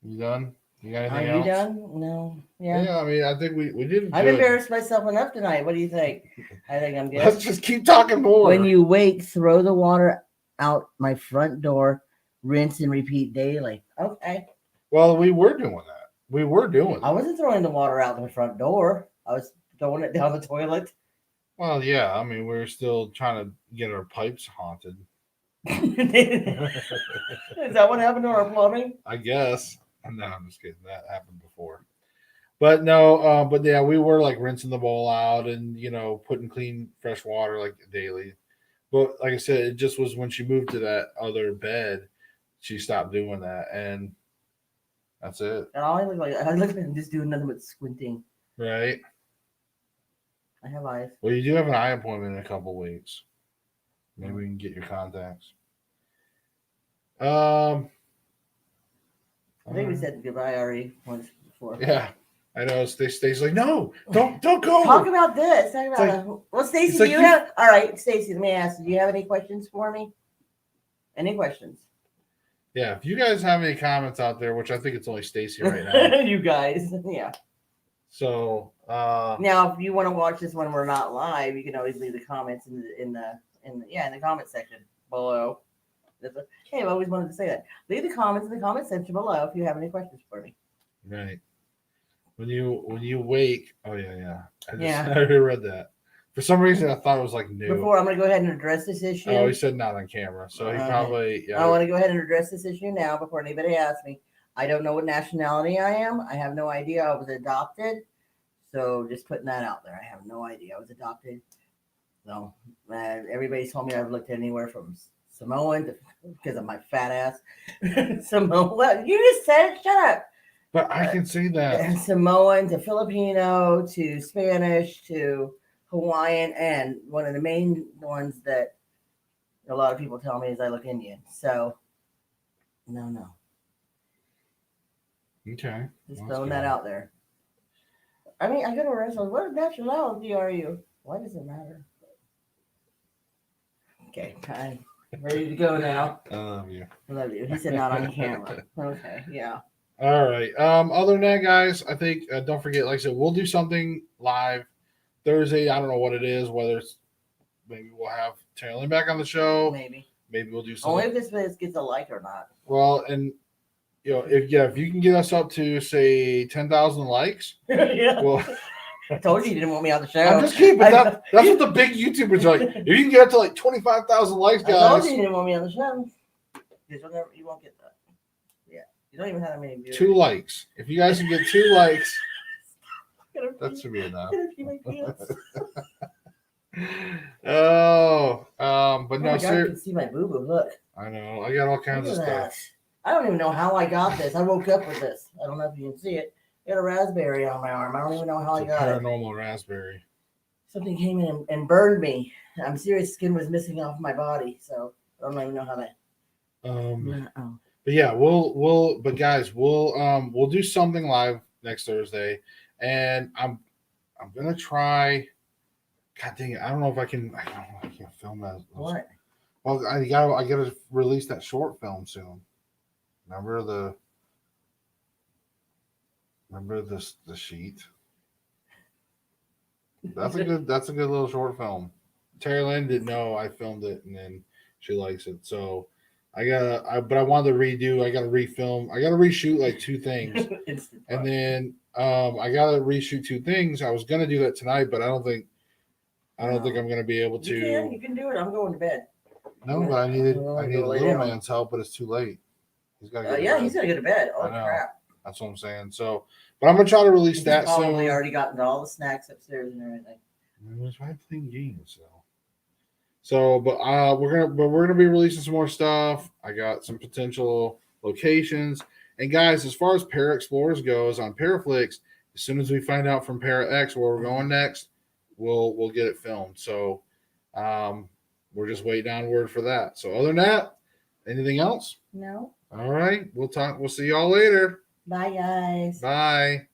You done? You got anything else? Are you done? No. Yeah. Yeah, I think we did. I've embarrassed myself enough tonight. What do you think? I think I'm good. Let's just keep talking more. When you wake, throw the water out my front door, rinse and repeat daily. Okay. Well, we were doing that. I wasn't throwing the water out the front door. I was throwing it down the toilet. Well, yeah. We're still trying to get our pipes haunted. Is that what happened to our plumbing? I guess. No, I'm just kidding. That happened before. But no, but yeah, we were like rinsing the bowl out and, putting clean, fresh water like daily. But like I said, it just was when she moved to that other bed, she stopped doing that. And that's it. And all I look like I'm just doing nothing but squinting. Right. I have eyes. Well, you do have an eye appointment in a couple weeks. Maybe we can get your contacts. I think we said goodbye already once before. Yeah, I know. Stacey's like, no, don't go. Talk about this. Well, Stacey, do you have? All right, Stacey. Let me ask you. Do you have any questions for me? Any questions? Yeah, if you guys have any comments out there, which I think it's only Stacy right now. You guys, yeah. So Now, if you want to watch this when we're not live, you can always leave the comments in the comment section below. Hey, I've always wanted to say that. Leave the comments in the comment section below if you have any questions for me. right. When you wake, oh yeah. Yeah. I already read that. For some reason I thought it was like new. Before I'm going to go ahead and address this issue. Oh, he said not on camera. So he probably I want to go ahead and address this issue now before anybody asks me. I don't know what nationality I am. I have no idea. I was adopted. So just putting that out there. I have no idea. I was adopted. So everybody told me I've looked anywhere from Samoan to, because of my fat ass. Samoan. Well, you just said it. Shut up. But I can see that. Samoan to Filipino to Spanish to Hawaiian, and one of the main ones that a lot of people tell me is I look Indian. So, no. Okay. Just throwing that out there. I mean, I go to a restaurant. What nationality are you? Why does it matter? Okay, I'm ready to go now. I love you. I love you. He said not on camera. Okay, yeah. All right. Other than that, guys, I think don't forget, like I said, we'll do something live Thursday. I don't know what it is, whether it's maybe we'll have Terrilynn back on the show. Maybe we'll do something. Only if this video gets a like or not. Well, and if you can get us up to say 10,000 likes, Yeah. well, I told you didn't want me on the show. I'm just kidding, but that's what the big YouTubers are like. If you can get up to like 25,000 likes, guys. I told you didn't want me on the show. You won't get that. Yeah, you don't even have that many views. 2 likes. If you guys can get 2 likes, that should be enough. But no, sir. You can see my boo boo. Look. I know. I got all kinds of stuff. I don't even know how I got this. I woke up with this. I don't know if you can see it. I got a raspberry on my arm. I don't even know how I got it. Paranormal raspberry. Something came in and burned me. I'm serious. Skin was missing off my body, so I don't even know how that. But yeah, but guys, we'll do something live next Thursday, and I'm gonna try. God dang it! I don't know if I can. I can't film that. What? Well, I gotta release that short film soon. Remember the sheet. That's a good little short film. Terrilynn didn't know I filmed it, and then she likes it. So but I wanted to redo. I got to refilm. I got to reshoot like 2 things, and then I got to reshoot 2 things. I was gonna do that tonight, but I don't think I'm gonna be able to. You can do it. I'm going to bed. No, but I need little man's help, but it's too late. He's got to go. He's gonna go to bed. Oh crap! That's what I'm saying. So, but I'm gonna try to release that soon. Probably already gotten all the snacks upstairs and everything. It was right playing games, but we're gonna be releasing some more stuff. I got some potential locations, and guys, as far as Para Explorers goes on Paraflix, as soon as we find out from Para X where we're going next, we'll get it filmed. So, we're just waiting on word for that. So, other than that, anything else? No. All right, we'll talk. We'll see y'all later. Bye, guys. Bye.